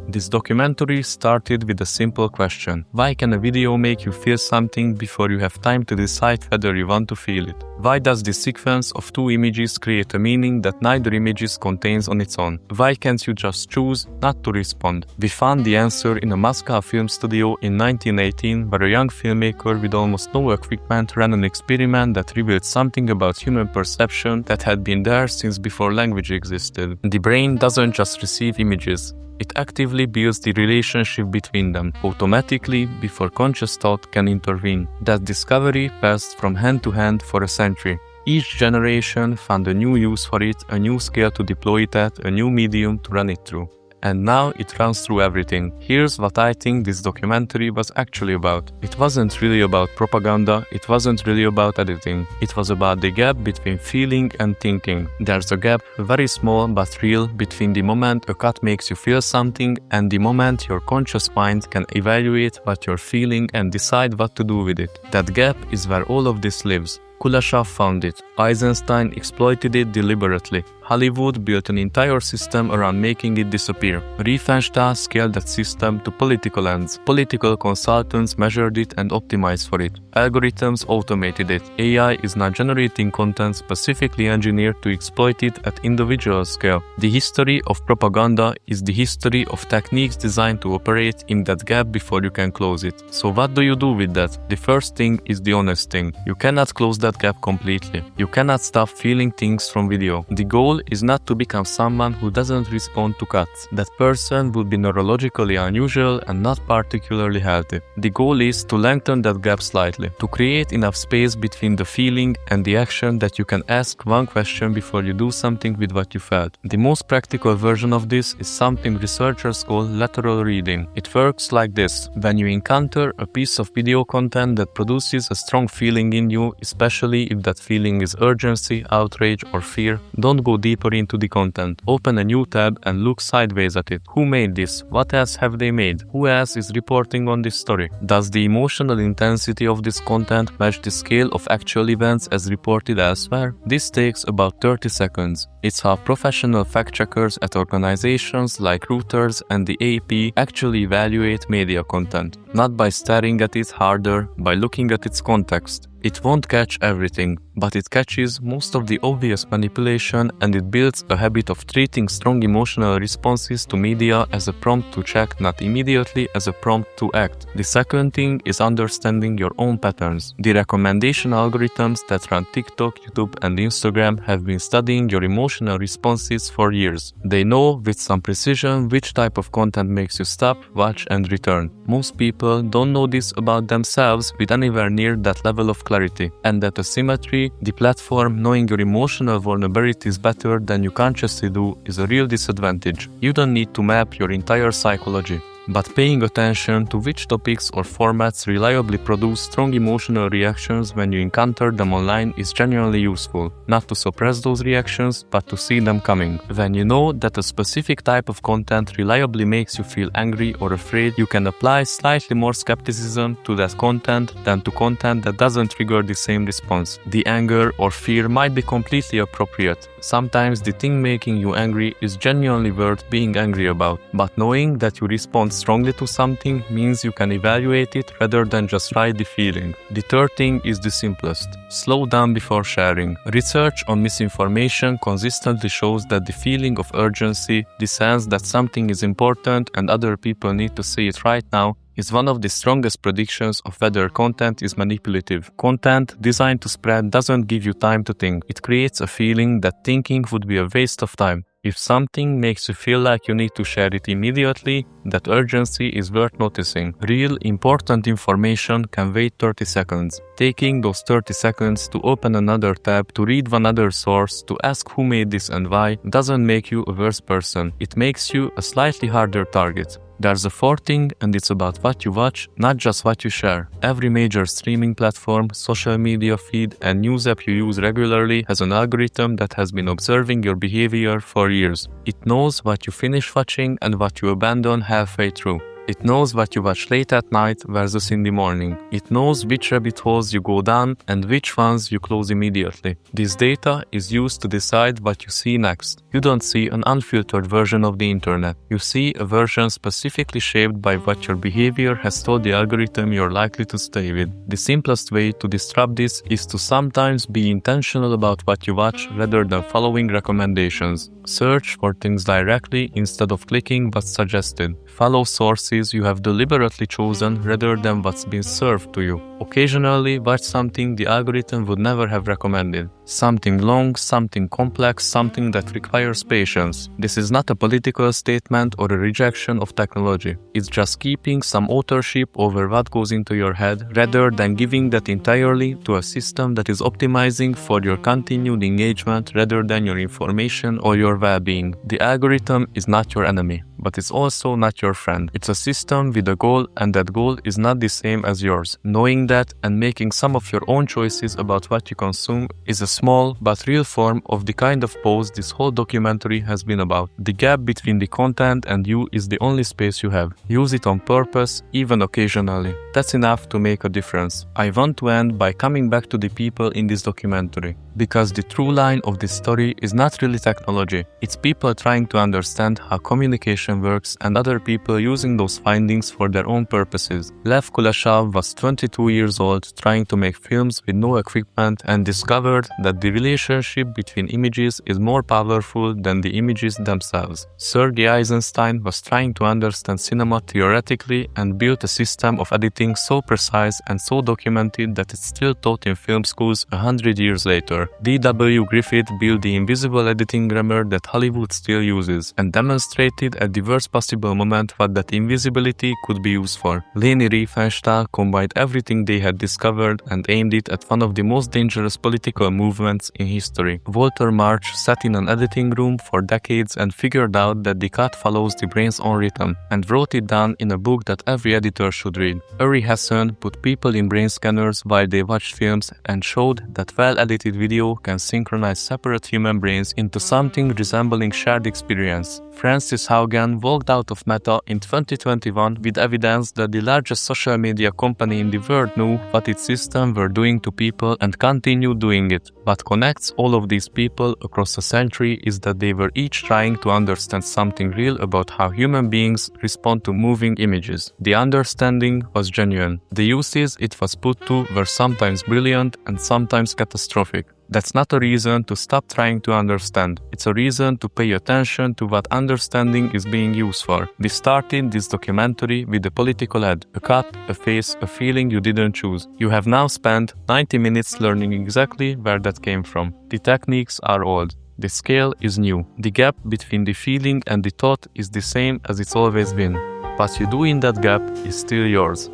This documentary started with a simple question. Why can a video make you feel something before you have time to decide whether you want to feel it? Why does this sequence of two images create a meaning that neither image contains on its own? Why can't you just choose not to respond? We found the answer in a Moscow film studio in 1918, where a young filmmaker with almost no equipment ran an experiment that revealed something about human perception that had been there since before language existed. The brain doesn't just receive images. It actively builds the relationship between them, automatically, before conscious thought can intervene. That discovery passed from hand to hand for a century. Each generation found a new use for it, a new scale to deploy it at, a new medium to run it through. And now it runs through everything. Here's what I think this documentary was actually about. It wasn't really about propaganda, it wasn't really about editing. It was about the gap between feeling and thinking. There's a gap, very small but real, between the moment a cut makes you feel something and the moment your conscious mind can evaluate what you're feeling and decide what to do with it. That gap is where all of this lives. Kuleshov found it. Eisenstein exploited it deliberately. Hollywood built an entire system around making it disappear. Riefenstahl scaled that system to political ends. Political consultants measured it and optimized for it. Algorithms automated it. AI is now generating content specifically engineered to exploit it at individual scale. The history of propaganda is the history of techniques designed to operate in that gap before you can close it. So what do you do with that? The first thing is the honest thing. You cannot close that gap completely. You cannot stop feeling things from video. The goal is not to become someone who doesn't respond to cuts. That person would be neurologically unusual and not particularly healthy. The goal is to lengthen that gap slightly, to create enough space between the feeling and the action that you can ask one question before you do something with what you felt. The most practical version of this is something researchers call lateral reading. It works like this. When you encounter a piece of video content that produces a strong feeling in you, especially if that feeling is urgency, outrage, or fear, don't go deeper into the content. Open a new tab and look sideways at it. Who made this? What else have they made? Who else is reporting on this story? Does the emotional intensity of this content match the scale of actual events as reported elsewhere? This takes about 30 seconds. It's how professional fact-checkers at organizations like Reuters and the AP actually evaluate media content. Not by staring at it harder, by looking at its context. It won't catch everything, but it catches most of the obvious manipulation, and it builds a habit of treating strong emotional responses to media as a prompt to check, not immediately as a prompt to act. The second thing is understanding your own patterns. The recommendation algorithms that run TikTok, YouTube, and Instagram have been studying your emotional responses for years. They know with some precision which type of content makes you stop, watch, and return. Most people don't know this about themselves with anywhere near that level of clarity. And that asymmetry, the platform knowing your emotional vulnerabilities better than you consciously do, is a real disadvantage. You don't need to map your entire psychology. But paying attention to which topics or formats reliably produce strong emotional reactions when you encounter them online is genuinely useful. Not to suppress those reactions, but to see them coming. When you know that a specific type of content reliably makes you feel angry or afraid, you can apply slightly more skepticism to that content than to content that doesn't trigger the same response. The anger or fear might be completely appropriate. Sometimes the thing making you angry is genuinely worth being angry about, but knowing that you respond strongly to something means you can evaluate it rather than just ride the feeling. The third thing is the simplest. Slow down before sharing. Research on misinformation consistently shows that the feeling of urgency, the sense that something is important and other people need to see it right now, is one of the strongest predictions of whether content is manipulative. Content designed to spread doesn't give you time to think. It creates a feeling that thinking would be a waste of time. If something makes you feel like you need to share it immediately, that urgency is worth noticing. Real, important information can wait 30 seconds. Taking those 30 seconds to open another tab, to read one other source, to ask who made this and why, doesn't make you a worse person. It makes you a slightly harder target. There's a fourth thing, and it's about what you watch, not just what you share. Every major streaming platform, social media feed, and news app you use regularly has an algorithm that has been observing your behavior for years. It knows what you finish watching and what you abandon halfway through. It knows what you watch late at night versus in the morning. It knows which rabbit holes you go down and which ones you close immediately. This data is used to decide what you see next. You don't see an unfiltered version of the internet. You see a version specifically shaped by what your behavior has told the algorithm you're likely to stay with. The simplest way to disrupt this is to sometimes be intentional about what you watch rather than following recommendations. Search for things directly instead of clicking what's suggested. Follow sources you have deliberately chosen rather than what's been served to you. Occasionally, watch something the algorithm would never have recommended. Something long, something complex, something that requires patience. This is not a political statement or a rejection of technology. It's just keeping some authorship over what goes into your head rather than giving that entirely to a system that is optimizing for your continued engagement rather than your information or your well-being. The algorithm is not your enemy, but it's also not your friend. It's a system with a goal, and that goal is not the same as yours. Knowing that and making some of your own choices about what you consume is a small but real form of the kind of pause this whole documentary has been about. The gap between the content and you is the only space you have. Use it on purpose, even occasionally. That's enough to make a difference. I want to end by coming back to the people in this documentary, because the true line of this story is not really technology. It's people trying to understand how communication works and other people using those findings for their own purposes. Lev Kuleshov was 22 years old, trying to make films with no equipment, and discovered that the relationship between images is more powerful than the images themselves. Sergei Eisenstein was trying to understand cinema theoretically and built a system of editing so precise and so documented that it's still taught in film schools 100 years later. D.W. Griffith built the invisible editing grammar that Hollywood still uses, and demonstrated at the worst possible moment what that invisibility could be used for. Leni Riefenstahl combined everything they had discovered and aimed it at one of the most dangerous political movements in history. Walter March sat in an editing room for decades and figured out that the cut follows the brain's own rhythm, and wrote it down in a book that every editor should read. Uri Hassan put people in brain scanners while they watched films and showed that well-edited video can synchronize separate human brains into something resembling shared experience. Frances Haugen walked out of Meta in 2021 with evidence that the largest social media company in the world knew what its systems were doing to people and continued doing it. What connects all of these people across a century is that they were each trying to understand something real about how human beings respond to moving images. The understanding was genuine. The uses it was put to were sometimes brilliant and sometimes catastrophic. That's not a reason to stop trying to understand. It's a reason to pay attention to what understanding is being used for. We started this documentary with a political ad, a cut, a face, a feeling you didn't choose. You have now spent 90 minutes learning exactly where that came from. The techniques are old. The scale is new. The gap between the feeling and the thought is the same as it's always been. What you do in that gap is still yours.